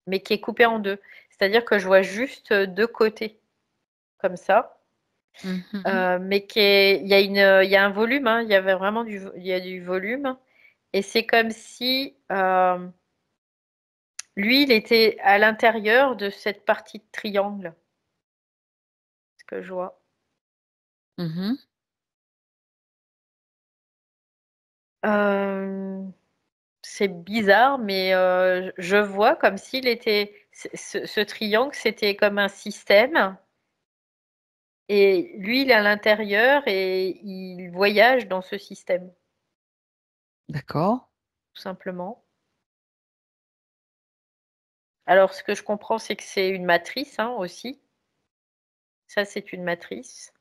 mais qui est coupé en deux. C'est-à-dire que je vois juste deux côtés, comme ça. Mhm. Mais il y a un volume, hein, il y a du volume. Et c'est comme si lui, il était à l'intérieur de cette partie de triangle, ce que je vois. Mmh. C'est bizarre, mais je vois comme s'il était ce triangle, c'était comme un système et lui, il est à l'intérieur et il voyage dans ce système, D'accord. tout simplement. Alors ce que je comprends, c'est que c'est une matrice, hein, aussi. Ça, c'est une matrice.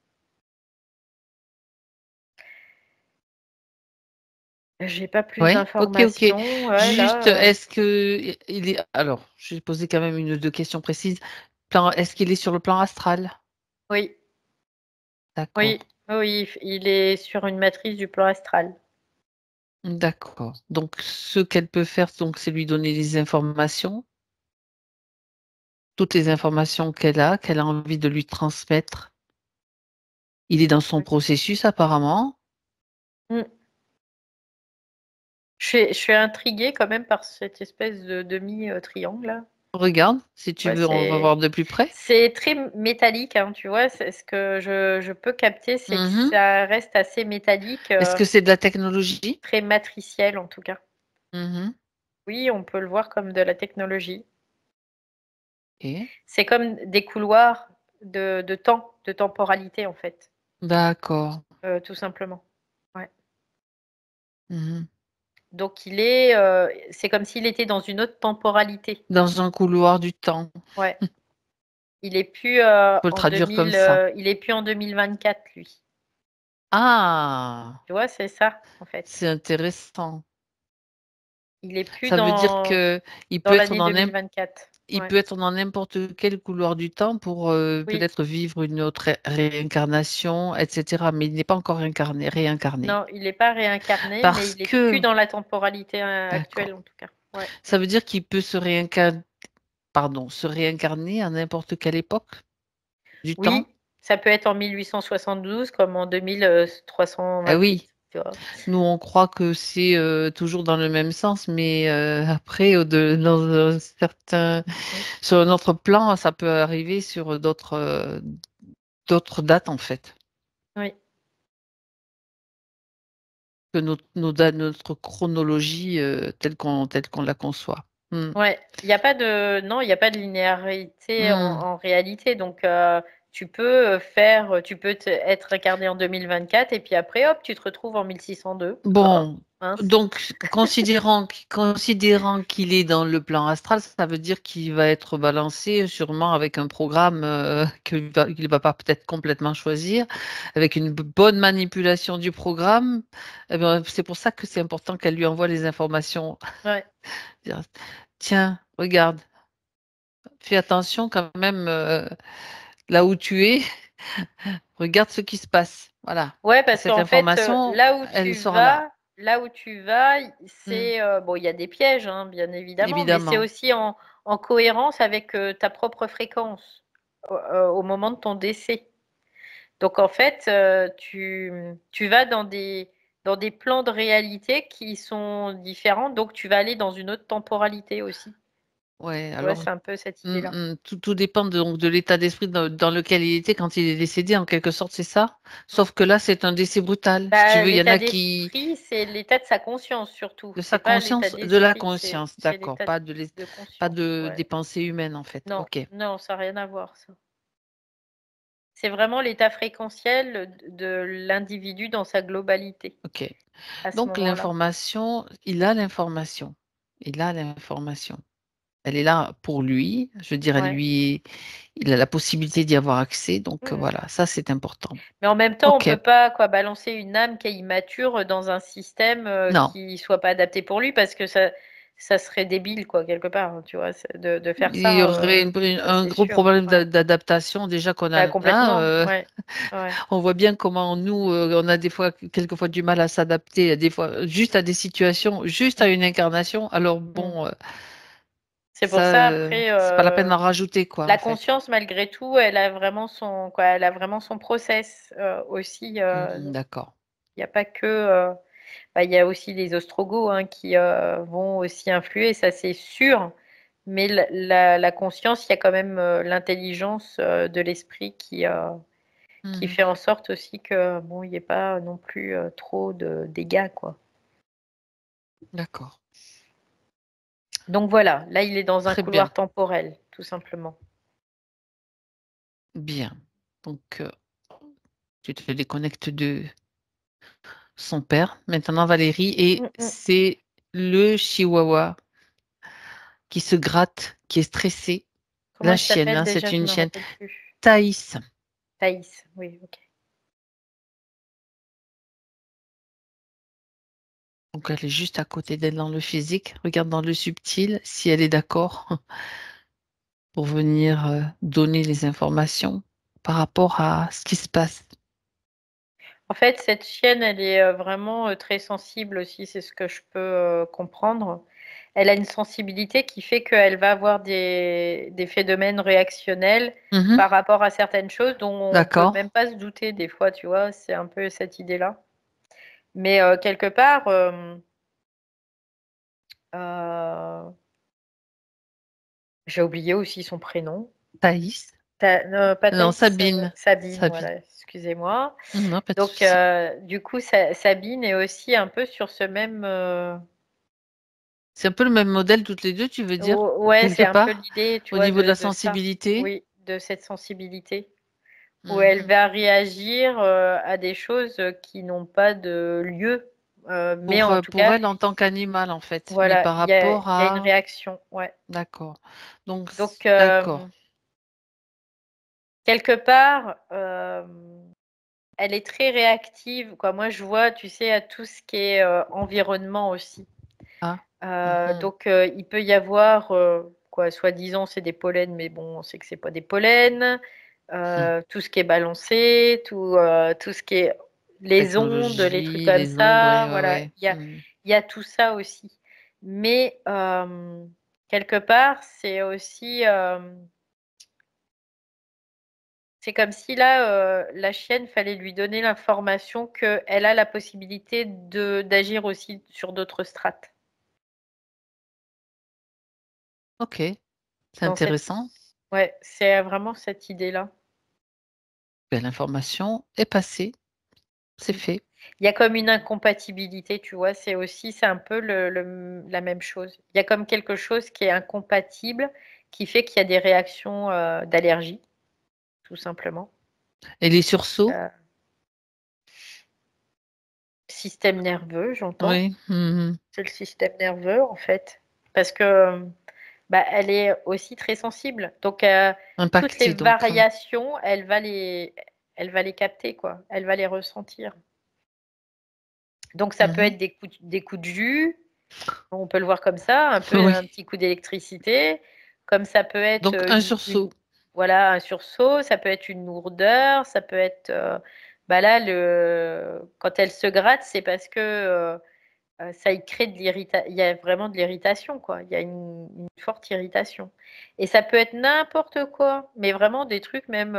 J'ai pas plus Ouais, OK, OK. d'informations, ouais, Juste, là, est-ce que il est alors, je vais poser quand même une ou 2 questions précises. Est-ce qu'il est sur le plan astral? oui, D'accord, oui, oui, il est sur une matrice du plan astral. d'accord. Donc ce qu'elle peut faire, donc, c'est lui donner des informations, toutes les informations qu'elle a envie de lui transmettre. Il est dans son Oui. processus apparemment. Mmh. Je suis intriguée quand même par cette espèce de demi, triangle là. Regarde, si tu Ouais, veux, on va voir de plus près. c'est très métallique, hein, tu vois? C'est ce que je peux capter, c'est que Mmh. ça reste assez métallique, Est-ce que c'est de la technologie? très matriciel en tout cas. Mmh. Oui, on peut le voir comme de la technologie. OK. C'est comme des couloirs de temps, de temporalité en fait, D'accord. tout simplement. Ouais. Mmh. Donc c'est comme s'il était dans une autre temporalité. Dans un couloir du temps. Ouais. Il est plus, On peut le en traduire comme 2000, ça. il est plus en 2024 lui. Ah! Tu vois? C'est ça, en fait. C'est intéressant. Il est plus Ça veut dire dans qu'il peut dans être l'année dans 2024. il Ouais. peut être dans n'importe quel couloir du temps pour, Oui. peut-être vivre une autre réincarnation et cetera, mais il n'est pas encore réincarné. Non, il est pas réincarné, mais Parce il est plus que dans la temporalité, actuelle, d'accord. en tout cas. Ouais. Ça veut dire qu'il peut se réincarner à n'importe quelle époque du temps? Oui, ça peut être en 1872 comme en Eh oui, 2328, tu vois? nous on croit que c'est, toujours dans le même sens, mais, après dans un certain Mmh. sur un autre plan, ça peut arriver sur d'autres dates en fait. Oui. Que notre chronologie, telle qu'on la conçoit. Mmh. Ouais, il y a pas de non, il y a pas de linéarité Mmh. en réalité, donc tu peux être incarné en 2024 et puis après hop, tu te retrouves en 1602. Oh, Bon, mince. donc considérant qu'il est dans le plan astral, ça veut dire qu'il va être balancé sûrement avec un programme, qu'il va pas peut-être complètement choisir, avec une bonne manipulation du programme. Et ben, c'est pour ça que c'est important qu'elle lui envoie les informations. Ouais. Dire: «Tiens, regarde, fais attention quand même, là où tu es, regarde ce qui se passe». Voilà, Ouais, parce cette qu'en fait, information, elle sera là, là où tu vas, mmh, c'est, bon, il y a des pièges, hein, bien évidemment, mais c'est évidemment. aussi en cohérence avec, ta propre fréquence au moment de ton décès. Donc en fait, tu vas dans des plans de réalité qui sont différents, donc tu vas aller dans une autre temporalité aussi. Ouais, Tu vois, alors c'est un peu cette mmh idée-là. tout dépend donc de l'état d'esprit dans lequel il était quand il est décédé en quelque sorte, c'est ça? Sauf que là, c'est un décès brutal. Si tu Bah, veux, il y en l'état a qui d'esprit, c'est l'état de sa conscience surtout. de sa C'est pas l'état conscience de la d'esprit, conscience, c'est d'accord, l'état de pas conscience, de ouais. des pensées humaines en fait. Non, OK, non, ça a rien à voir ça. C'est vraiment l'état fréquentiel de l'individu dans sa globalité, OK. à ce Donc moment-là. l'information, il a l'information. Il a l'information. Elle est là pour lui, je veux dire, Ouais. il a la possibilité d'y avoir accès, donc Mmh. voilà, ça c'est important. Mais en même temps, on OK. peut pas, quoi, balancer une âme qui est immature, dans un système, Non, qui soit pas adapté pour lui parce que ça serait débile, quoi, quelque part, hein, tu vois? C'est de faire il y ça, aurait ça un c'est gros sûr, problème ouais. d'adaptation déjà qu'on Bah, en a, complètement, ouais, ouais. on voit bien comment nous, on a des fois quelquefois du mal à s'adapter, des fois juste à des situations, juste à Mmh, une incarnation. Alors mmh. bon, C'est pour ça, ça après, c'est pas la peine d'en rajouter quoi, en la fait. conscience malgré tout, elle a vraiment son process, aussi, Mmh, d'accord. il y a pas que, bah, il y a aussi les ostrogoths, hein, qui, vont aussi influer, ça c'est sûr. Mais la conscience, il y a quand même, l'intelligence, de l'esprit qui Mmh. fait en sorte aussi que, bon, il y ait pas non plus, trop de dégâts, quoi. D'accord. Donc voilà, là, il est dans un Très bien, couloir temporel, tout simplement. bien. Donc, tu te déconnectes de son père, maintenant Valérie, et Mmh mh. c'est le chihuahua qui se gratte, qui est stressé. Comment La elle chienne, s'appelle hein, c'est déjà? Je une me chienne. rappelle plus. Thaïs. Thaïs, oui, OK. Donc elle est juste à côté d'elle dans le physique. Regarde dans le subtil si elle est d'accord pour venir donner les informations par rapport à ce qui se passe. En fait, cette chienne, elle est, vraiment, très sensible aussi, c'est ce que je peux, comprendre. Elle a une sensibilité qui fait qu'elle va avoir des phénomènes réactionnels Mhm. par rapport à certaines choses dont on peut D'accord. même pas se douter des fois, tu vois? C'est un peu cette idée-là. Mais, quelque part, heu, j'ai oublié aussi son prénom. Thaïs. Pas Non, Thaïs, Sabine. Sabine, Sabine. voilà, excusez-moi. Non, pas de Donc, souci. du coup, Sabine est aussi un peu sur ce même, C'est un peu le même modèle toutes les deux, tu veux dire, ouais, c'est quelque un peu part, l'idée, tu au vois, niveau de la de ça. sensibilité. Oui, de cette sensibilité où elle Mhm. va réagir, à des choses, qui n'ont pas de lieu, mais en tout Pour cas, elle en tant qu'animal, en fait, mais voilà, par rapport il y a une à... réaction, ouais. D'accord. Donc, Donc, d'accord. quelque part, elle est très réactive, quoi. Moi, je vois, tu sais, à tout ce qui est, environnement aussi. Ah. Mhm. Donc, il peut y avoir, quoi, soi-disant, c'est des pollens, mais bon, on sait que c'est pas des pollens. Mhm. Tout ce qui est balancé, tout ce qui est les ondes, les trucs Technologie, comme les ondes, ça, ouais, ouais, voilà, ouais. Mhm. il y a tout ça aussi. Mais, quelque part, c'est aussi, c'est comme si là, la chienne, fallait lui donner l'information qu'elle a la possibilité d'agir aussi sur d'autres strates. Ok, c'est Dans cette intéressant. Ouais, c'est vraiment cette idée-là. Ben, l'information est passée, c'est Mmh. fait. Il y a comme une incompatibilité, tu vois? C'est un peu la même chose. Il y a comme quelque chose qui est incompatible, qui fait qu'il y a des réactions, d'allergie, tout simplement. Et les sursauts? Heu, Système nerveux, j'entends. Oui. Mhm. C'est le système nerveux, en fait, parce que, bah, elle est aussi très sensible, donc toutes les Impacté, donc. variations, elle va les capter, quoi. Elle va les ressentir. Donc ça peut Mhm. être des coups de jus, on peut le voir comme ça, un peu Oui. un petit coup d'électricité, comme ça peut être, Donc, un une sursaut. voilà, un sursaut, ça peut être une lourdeur, ça peut être, bah, là, quand elle se gratte, c'est parce que, ça y crée il y a vraiment de l'irritation, quoi. Il y a une forte irritation et ça peut être n'importe quoi, mais vraiment des trucs même,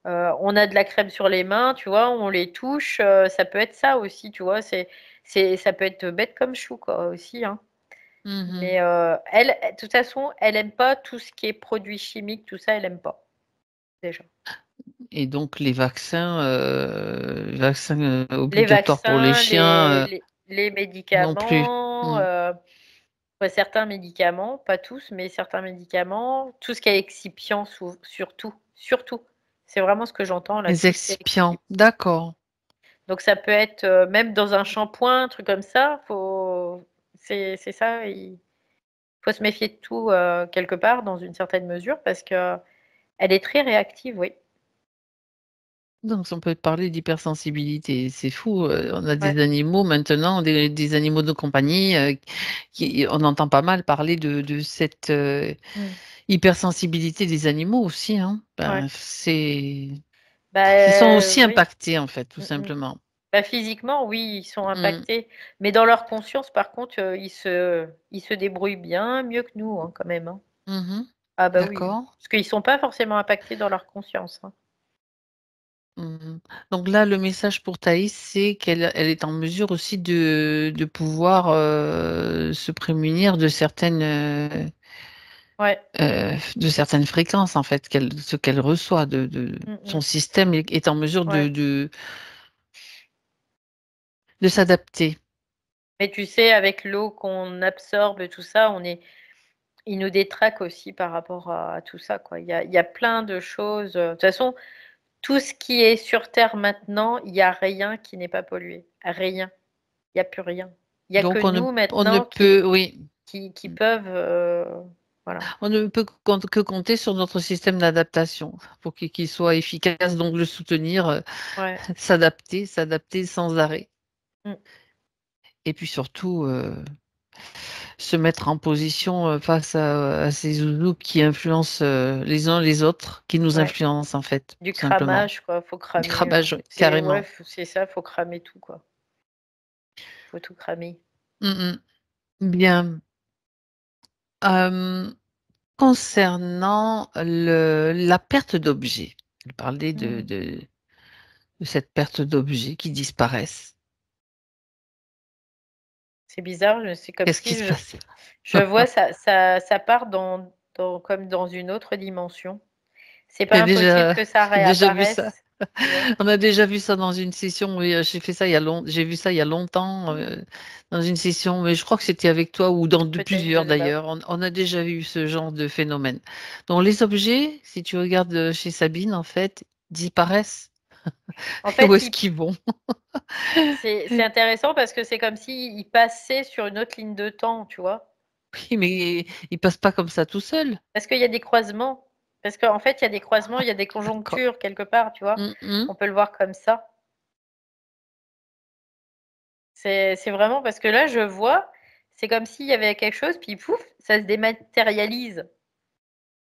on a de la crème sur les mains, tu vois? On les touche, ça peut être ça aussi, tu vois? Ça peut être bête comme chou, quoi, aussi, hein. Mhm. Mais, de toute façon, elle aime pas tout ce qui est produits chimiques, tout ça, elle aime pas, déjà. Et donc, les vaccins Les obligatoires pour les vaccins, chiens, les non plus. médicaments, Mm. ouais, certains médicaments, pas tous, mais certains médicaments, tout ce qui est excipient surtout, surtout. C'est vraiment ce que j'entends là, Les tout ce qui est excipients, excipient. d'accord. Donc ça peut être, même dans un shampoing, un truc comme ça, c'est ça, il faut se méfier de tout, quelque part, dans une certaine mesure, parce qu'elle est très réactive, oui. Donc, on peut parler d'hypersensibilité. C'est fou. On a Ouais. des animaux maintenant, des animaux de compagnie, on entend pas mal parler de cette Mmh. hypersensibilité des animaux aussi, hein. Ouais. Ben, Bah, ils sont aussi oui. impactés, en fait, tout Mmh mh. simplement. Bah, physiquement, oui, ils sont Mm. impactés, mais dans leur conscience, par contre, ils se débrouillent bien mieux que nous, hein, quand même, hein. Mhm. Ah bah, oui, D'accord. parce qu'ils sont pas forcément impactés dans leur conscience, hein. Mhm. Donc là, le message pour Thaïs, c'est elle est en mesure aussi de pouvoir se prémunir de certaines Ouais. de certaines fréquences, en fait, ce qu'elle reçoit, Mmh son mh. système est en mesure Ouais. de s'adapter. Mais tu sais, avec l'eau qu'on absorbe et tout ça, il nous détraque aussi par rapport à tout ça, quoi. Il y a plein de choses, de toute façon, tout ce qui est sur terre maintenant, il y a rien qui n'est pas pollué. Rien. Il y a plus rien. Il y a que Donc nous on ne maintenant peut oui, qui peuvent, voilà. on ne peut que compter sur notre système d'adaptation pour qu'il soit efficace, donc le soutenir, Ouais. s'adapter sans arrêt Mmh. et puis surtout, se mettre en position, face à ces zouzous qui influencent, les uns les autres, qui nous Ouais. influencent en fait, Du tout simplement. cramage, quoi. Faut Du cramer, cravage, ouais, c'est ouais, carrément. c'est ça, faut cramer tout, quoi. Faut tout cramer. Mmh mh. Bien. Hem, concernant la perte d'objets, elle parlait Mmh. de cette perte d'objets qui disparaissent. C'est bizarre, c'est comme Qu'est-ce qui si se passe? je vois ça part comme dans une autre dimension. C'est pas impossible que ça J'ai déjà vu ça. réapparaisse, tu vois? On a déjà vu ça dans une session, oui, j'ai vu ça il y a longtemps, dans une session, mais je crois que c'était avec toi ou dans de Peut-être, je plusieurs sais pas. d'ailleurs. On a déjà vu ce genre de phénomène. Donc les objets, si tu regardes, chez Sabine, en fait, disparaissent. En Et où fait, est-ce qu'ils vont? c'est intéressant parce que c'est comme s'ils passaient sur une autre ligne de temps, tu vois? Oui, mais ils passent pas comme ça tout seuls. Parce qu'il y a des croisements. Parce qu'en fait, il y a des croisements, il y a des D'accord. conjonctures quelque part, tu vois? Mmh mh. On peut le voir comme ça. C'est vraiment parce que là, je vois, c'est comme s'il y avait quelque chose, puis pouf, ça se dématérialise.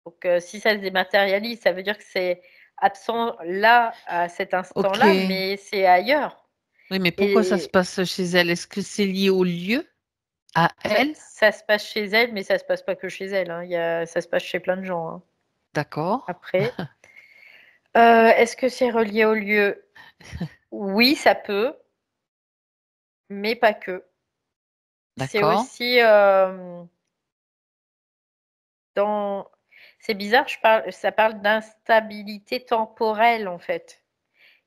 Donc, si ça se dématérialise, ça veut dire que c'est absent là, à cet instant-là, OK. mais c'est ailleurs. Oui, mais pourquoi ça se Et passe chez elle? Est-ce que c'est lié au lieu, à elle? ça se passe chez elle, mais ça se passe pas que chez elle, hein. Ça se passe chez plein de gens, hein, D'accord, après. Est-ce que c'est relié au lieu? Oui, ça peut, mais pas que. C'est d'accord. aussi, dans c'est bizarre, ça parle d'instabilité temporelle, en fait.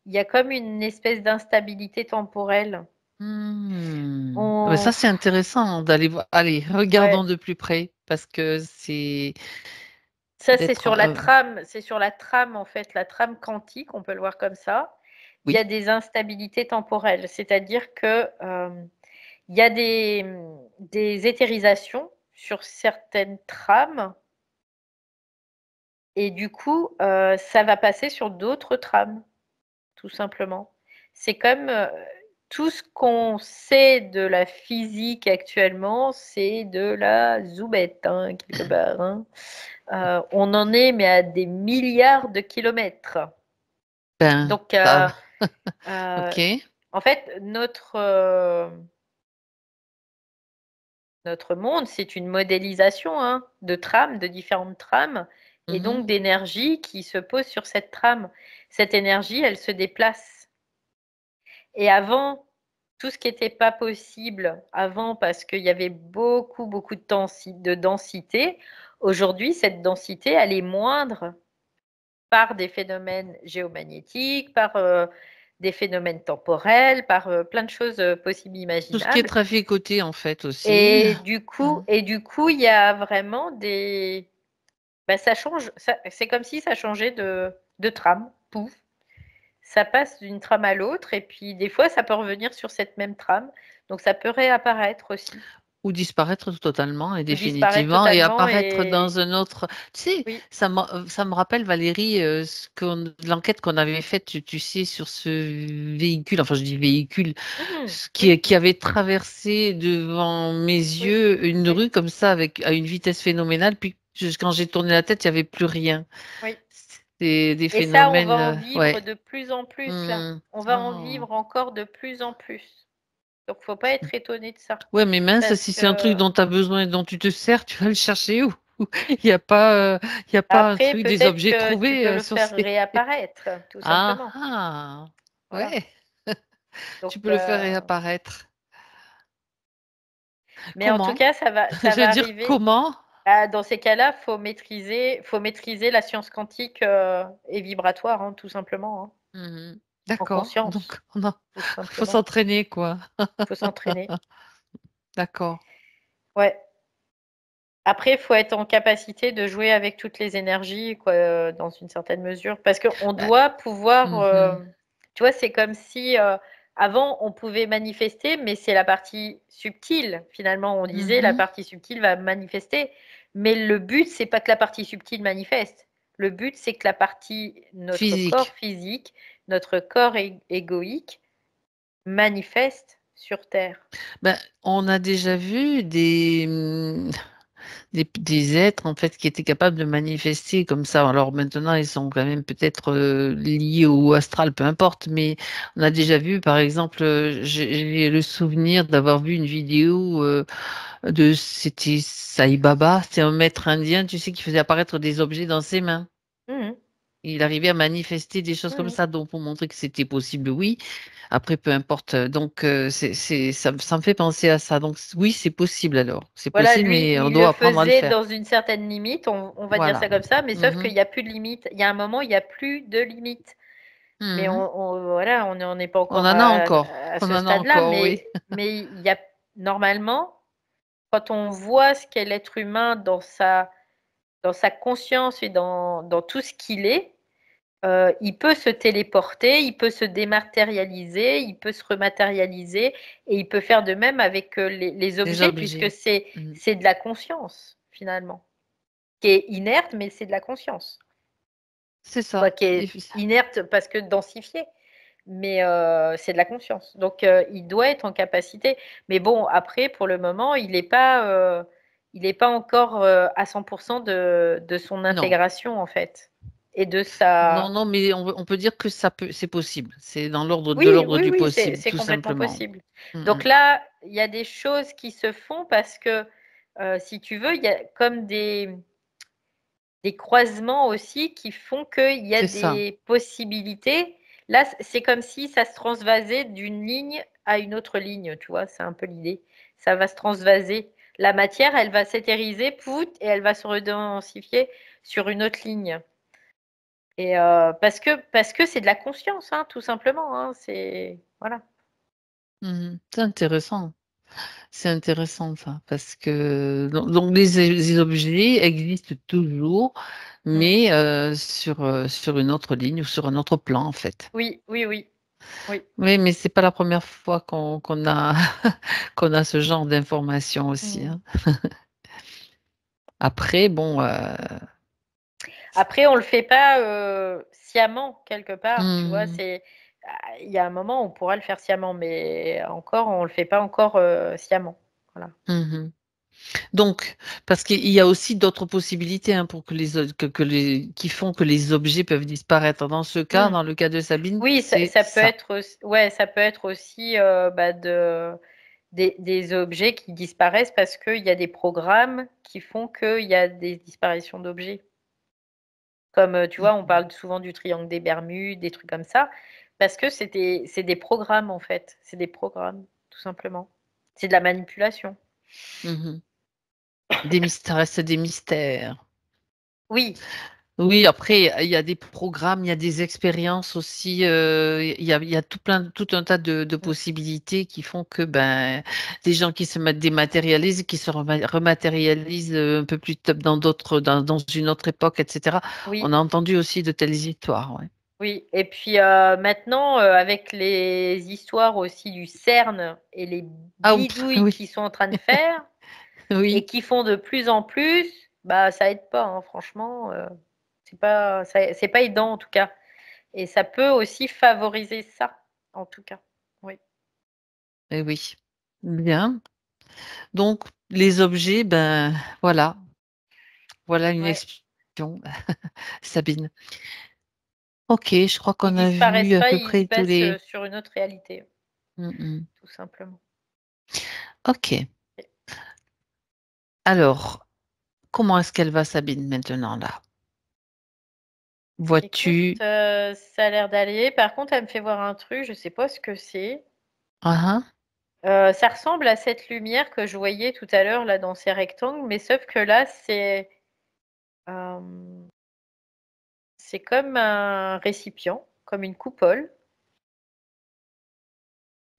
Il y a comme une espèce d'instabilité temporelle. Ouais, ça, On c'est intéressant d'aller voir. Allez, regardons Ouais, de plus près parce que c'est ça d'être, c'est sur la trame, en fait, la trame quantique, on peut le voir comme ça. Il y a oui, des instabilités temporelles, c'est-à-dire que, il y a des éthérisations sur certaines trames et du coup, ça va passer sur d'autres trames, tout simplement. C'est comme, tout ce qu'on sait de la physique actuellement, c'est de la zoubette, hein, quelque part, hein. On en est mais à des milliards de kilomètres. ben, Donc, ça OK. en fait, notre monde, c'est une modélisation, hein, de trames, de différentes trames et Mmh. donc d'énergie qui se pose sur cette trame. Cette énergie, elle se déplace et avant, tout ce qui était pas possible avant parce qu'il y avait beaucoup, beaucoup de densité, aujourd'hui, cette densité, elle est moindre par des phénomènes géomagnétiques, par, des phénomènes temporels, par, plein de choses, possibles Tout ce qui est imaginables traficoté, en fait, aussi. Mmh. et du coup, il y a vraiment des bah, ça change, ça c'est comme si ça changeait de trame, pouf. Ça passe d'une trame à l'autre et puis des fois, ça peut revenir sur cette même trame, donc ça peut réapparaître aussi Ou disparaître totalement et ou disparaître définitivement et totalement apparaître et dans un autre tu sais, oui. ça me rappelle Valérie, l'enquête qu'on avait faite, tu sais, sur ce véhicule, enfin je dis véhicule, Mmh. ce Oui, qui avait traversé devant mes oui, yeux une oui, rue comme ça avec à une vitesse phénoménale, puis quand j'ai tourné la tête, il y avait plus rien. oui. C'est des Et ça, on va phénomènes, en vivre ouais. de plus en plus là. Mmh. On va en Oh. vivre encore de plus en plus. Donc faut pas être étonné de ça. Ouais, mais mince, Parce si c'est un truc que dont tu as besoin et dont tu te sers, tu vas le chercher où? Il y a pas, il y a pas un après, truc des peut-être objets que tu trouvés, peux le sur faire ces réapparaître, tout ah simplement. ah! Voilà. Ouais, tu Donc, peux le faire réapparaître. mais en tout Comment? cas, ça Je va veux dire arriver. comment? Dans ces cas-là, faut maîtriser la science quantique et vibratoire, hein, tout simplement, hein, Mhm. en D'accord. Donc, conscience, tout faut simplement. s'entraîner, quoi. Faut s'entraîner. D'accord. Ouais. Après, il faut être en capacité de jouer avec toutes les énergies, quoi, dans une certaine mesure, parce qu'on Bah, doit pouvoir, mhm, tu vois, c'est comme si avant on pouvait manifester, mais c'est la partie subtile. Finalement, on disait la mhm. partie subtile va manifester, mais le but c'est pas que la partie subtile manifeste. Le but c'est que la partie, notre corps Physique. physique, notre corps égoïque manifeste sur Terre. Ben, on a déjà vu des êtres en fait qui étaient capables de manifester comme ça. Alors maintenant, ils sont quand même peut-être liés au astral, peu importe, mais on a déjà vu, par exemple, j'ai le souvenir d'avoir vu une vidéo c'était Sai Baba, c'est un maître indien, tu sais, qui faisait apparaître des objets dans ses mains. Mhm, Il arrivait à manifester des choses comme mhm. ça, donc pour montrer que c'était possible, oui. Après, peu importe. Donc, ça me fait penser à ça. Donc, oui, c'est possible alors. C'est Voilà, possible, lui, mais on il le doit apprendre à le faisait faire. dans une certaine limite, on va dire Voilà. ça comme ça, mais sauf qu'il Mhm. n'y a plus de limite. Il y a un moment, il n'y a plus de limite. Mais Mhm. voilà, on n'en est pas On encore en a encore. à On ce en a stade-là, encore, oui. mais il y a normalement, quand on voit ce qu'est l'être humain dans sa conscience et dans tout ce qu'il est, il peut se téléporter, il peut se dématérialiser, il peut se rematérialiser et il peut faire de même avec les Les objets puisque objets. Mhm. c'est de la conscience finalement, qui est inerte mais c'est de la conscience. C'est Quoi, ça. qui est inerte parce que densifiée, mais c'est de la conscience. Donc il doit être en capacité. Mais bon, après, pour le moment, il est pas encore à 100% de son Non. intégration en fait et de Non, sa. non, mais on peut dire que c'est possible. C'est dans de Oui, l'ordre oui, du oui, possible, c'est tout complètement simplement. possible. Donc Mhm. là, il y a des choses qui se font parce que, si tu veux, il y a comme des croisements aussi qui font qu'il y a C'est ça. des possibilités. Là, c'est comme si ça se transvasait d'une ligne à une autre ligne, tu vois, c'est un peu l'idée. Ça va se transvaser. La matière, elle va s'éthériser, pout, et elle va se redensifier sur une autre ligne. Et parce que c'est de la conscience, hein, tout simplement, hein, c'est voilà. Mhm. C'est intéressant. C'est intéressant ça, parce que donc les objets existent toujours, Mm. mais sur une autre ligne ou sur un autre plan en fait. Oui, oui, oui, oui. Oui, mais c'est pas la première fois qu'on a qu'on a ce genre d'informations aussi, Mm. hein. Après, bon, Après, on le fait pas sciemment quelque part, tu vois. hmm, Il y a un moment où on pourra le faire sciemment, mais encore, on le fait pas encore sciemment. Voilà. mhm. Donc, parce qu'il y a aussi d'autres possibilités hein, pour que qui font que les objets peuvent disparaître. Dans ce cas, Mm. dans le cas de Sabine, Oui, c'est ça peut ça. être, ouais, ça peut être aussi des objets qui disparaissent parce qu'il y a des programmes qui font qu'il y a des disparitions d'objets. Comme tu vois, on parle souvent du triangle des Bermudes, des trucs comme ça, parce que c'est des programmes en fait. C'est des programmes, tout simplement. C'est de la manipulation. Mhm. Des mystères, reste des mystères. Oui, Oui, après, il y a des programmes, il y a des expériences aussi, il y a tout un tas de mm, possibilités qui font que ben, des gens qui se dématérialisent, qui se rematérialisent un peu plus tard dans une autre époque, etc. On oui, a entendu aussi de telles histoires, ouais. oui. Et puis maintenant, avec les histoires aussi du CERN et les Ah, oups, bidouilles oui, qu'ils sont en train de faire et oui, qui font de plus en plus, bah ça aide pas, hein, franchement. C'est pas aidant en tout cas. Et ça peut aussi favoriser ça, en tout cas. Oui. eh oui. Bien. Donc, les objets, ben, voilà une Ouais. explication, Sabine. Ok, je crois Ils qu'on a vu disparaissent à pas, peu ils se près tous passent les. sur une autre réalité, Mm, tout simplement. ok. Alors, comment est-ce qu'elle va, Sabine, maintenant, là? Écoute, Vois-tu? ça a l'air d'aller. Par contre, elle me fait voir un truc, je sais pas ce que c'est. Ah, ah. Ça ressemble à cette lumière que je voyais tout à l'heure là dans ces rectangles, mais sauf que là c'est comme un récipient, comme une coupole.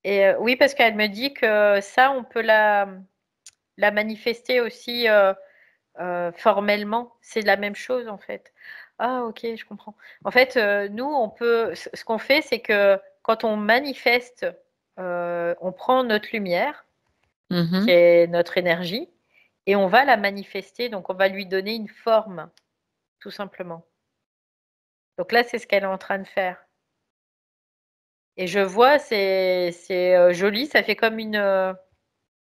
Et oui, parce qu'elle me dit que ça, on peut la manifester aussi formellement. C'est la même chose en fait. Ah ok, je comprends. En fait, nous, ce qu'on fait, c'est que quand on manifeste, on prend notre lumière, qui Mhm. est notre énergie, et on va la manifester. Donc, on va lui donner une forme, tout simplement. Donc là, c'est ce qu'elle est en train de faire. Et je vois, c'est joli, ça fait comme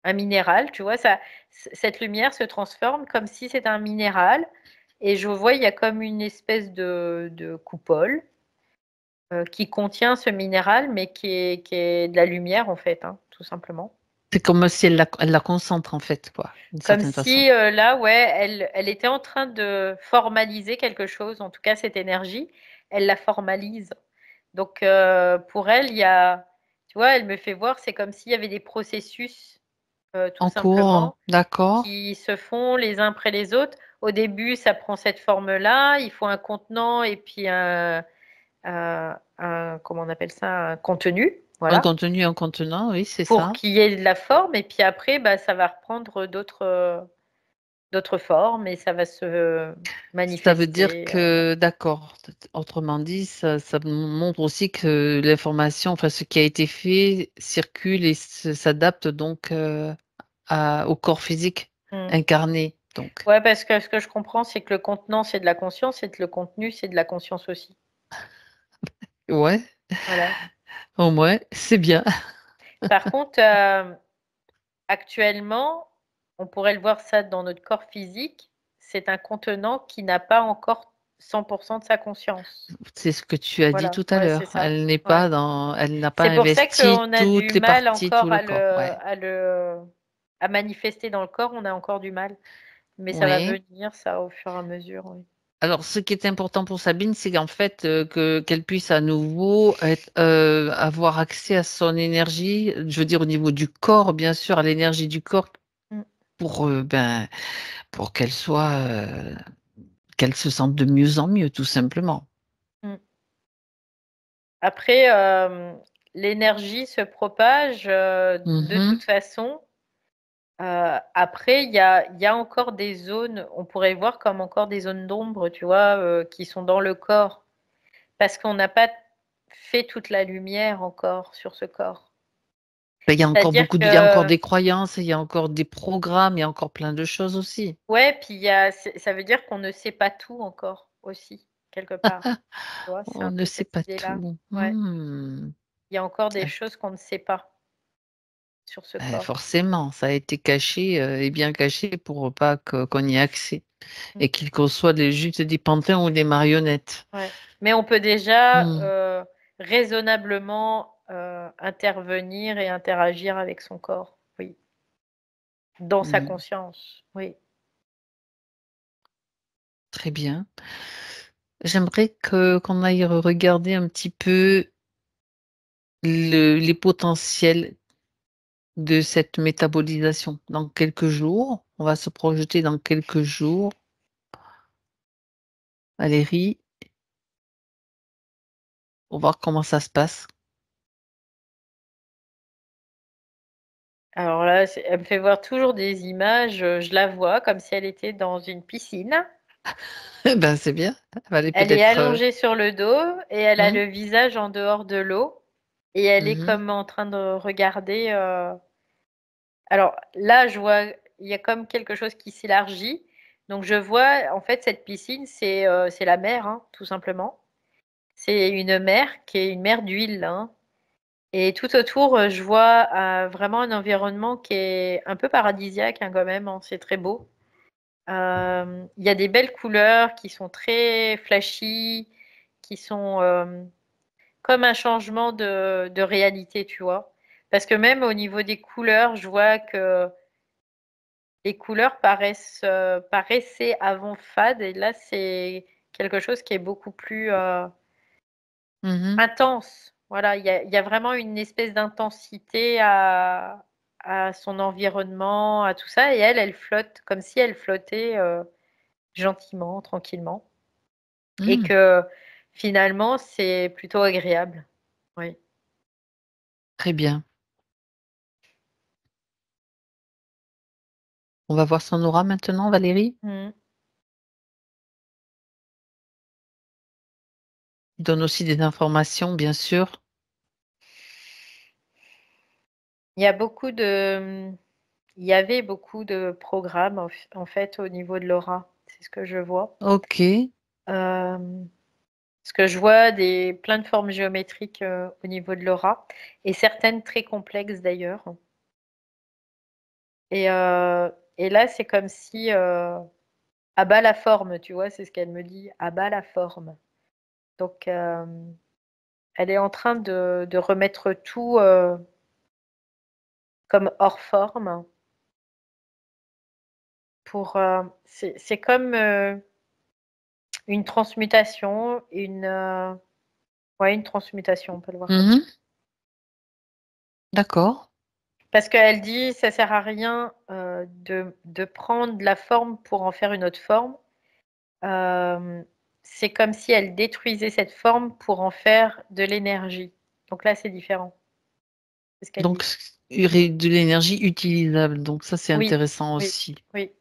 un minéral, tu vois, cette lumière se transforme comme si c'était un minéral. Et je vois, il y a comme une espèce de coupole qui contient ce minéral, mais qui est de la lumière, en fait, hein, tout simplement. C'est comme si elle la concentre, en fait, quoi, d'une Comme certaine façon. si là, ouais, elle était en train de formaliser quelque chose, en tout cas cette énergie, elle la formalise. Donc pour elle, tu vois, elle me fait voir, c'est comme s'il y avait des processus, tout En cours, simplement, d'accord. qui se font les uns après les autres. Au début, ça prend cette forme-là, il faut un contenant et puis comment on appelle ça, un contenu, Un voilà, contenu, un contenant, oui, c'est pour ça. qu'il y ait de la forme. Et puis après, bah, ça va reprendre d'autres formes et ça va se Ça veut dire manifester. que, d'accord, autrement dit, ça montre aussi que l'information, enfin, ce qui a été fait circule et s'adapte donc au corps physique Mm. incarné. Donc, Ouais, parce que ce que je comprends, c'est que le contenant, c'est de la conscience et que le contenu, c'est de la conscience aussi. ouais, Voilà. au moins, c'est bien. Par contre, actuellement, on pourrait le voir ça dans notre corps physique, c'est un contenant qui n'a pas encore 100% de sa conscience. C'est ce que tu as dit Voilà, tout à ouais, c'est l'heure. ça. Ouais. Elle n'a pas C'est pour ça investi qu'on a du toutes les mal parties, tout encore le corps. Ouais. à manifester dans le corps, on a encore du mal. Mais ça va Oui. venir, ça, au fur et à mesure, oui. Alors, ce qui est important pour Sabine, c'est qu'en fait, qu'elle puisse à nouveau avoir accès à son énergie, je veux dire au niveau du corps, bien sûr, à l'énergie du corps, Mm, pour, pour qu'elle se sente de mieux en mieux, tout simplement. mm. Après, l'énergie se propage de Mhm. toute façon. Après, il y a encore des zones, on pourrait voir comme encore des zones d'ombre, tu vois, qui sont dans le corps, parce qu'on n'a pas fait toute la lumière encore sur ce corps. Ben, il y a encore C'est-à-dire il y a encore que, des croyances, il y a encore des programmes, il y a encore plein de choses aussi. ouais, puis ça veut dire qu'on ne sait pas tout encore aussi, quelque part. Tu vois, c'est On un ne peu sait cette pas idée-là. tout. Ouais, Hmm. il y a encore des choses qu'on ne sait pas sur ce corps. Forcément, ça a été caché et bien caché pour pas qu'on y ait accès Mm. et qu'il qu'on soit juste des pantins ou des marionnettes. Ouais. Mais on peut déjà Hmm. raisonnablement intervenir et interagir avec son corps, oui, dans sa Hmm. conscience, oui. Très bien. J'aimerais qu'on aille regarder un petit peu les potentiels de cette métabolisation dans quelques jours. On va se projeter dans quelques jours. Valérie, pour voir comment ça se passe. Alors là, elle me fait voir toujours des images, je la vois comme si elle était dans une piscine. Ben, c'est bien. Elle va aller Elle est peut-être. allongée sur le dos et elle a Hmm, le visage en dehors de l'eau et elle est mhm. comme en train de regarder. Alors là, je vois, il y a comme quelque chose qui s'élargit. Donc je vois, en fait, cette piscine, c'est la mer, hein, tout simplement. C'est une mer qui est une mer d'huile, hein. Et tout autour, je vois vraiment un environnement qui est un peu paradisiaque, hein, quand même, hein. C'est très beau. Il y a des belles couleurs qui sont très flashy, qui sont comme un changement de réalité, tu vois. Parce que même au niveau des couleurs, je vois que les couleurs paraissaient avant fades et là, c'est quelque chose qui est beaucoup plus Mhm. intense. Voilà, il y a vraiment une espèce d'intensité à son environnement, à tout ça et elle flotte comme si elle flottait, gentiment, tranquillement et Mmh, que finalement, c'est plutôt agréable. Oui. très bien. On va voir son aura maintenant, Valérie? Mmh. Il donne aussi des informations, bien sûr. Il y a beaucoup de, il y avait beaucoup de programmes en fait au niveau de l'aura. C'est ce que je vois. OK. Hem, Parce que je vois plein de formes géométriques, au niveau de l'aura et certaines très complexes d'ailleurs et là, c'est comme si, à bas la forme, tu vois? C'est ce qu'elle me dit: «À bas la forme». Donc elle est en train de remettre tout, comme hors forme pour, c'est comme, une transmutation, ouais, une transmutation, on peut le voir comme ça. Mmh. D'accord. Parce qu'elle dit: «Ça sert à rien, de prendre la forme pour en faire une autre forme». Hem, c'est comme si elle détruisait cette forme pour en faire de l'énergie. Donc là, c'est différent. C'est ce qu'elle Donc dit. il y aurait de l'énergie utilisable, donc ça, c'est Oui, intéressant oui, aussi. oui.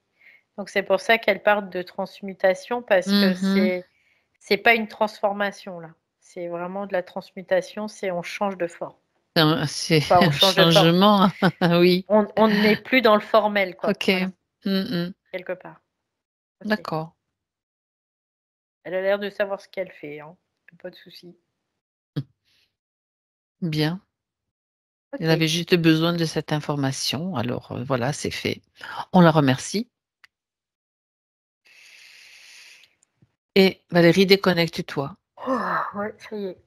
Donc c'est pour ça qu'elle parle de transmutation parce que Mmh. c'est pas une transformation là. C'est vraiment de la transmutation, c'est on change de forme. C'est Enfin, on un change de forme. changement, oui. On n'est plus dans le formel quoi, OK. voilà, Mmh. quelque part. OK. D'accord. Elle a l'air de savoir ce qu'elle fait, hein. Pas de souci. Bien. Elle OK. avait juste besoin de cette information, alors, voilà, c'est fait. On la remercie et Valérie, déconnecte-toi. Oh, ouais, ça y est.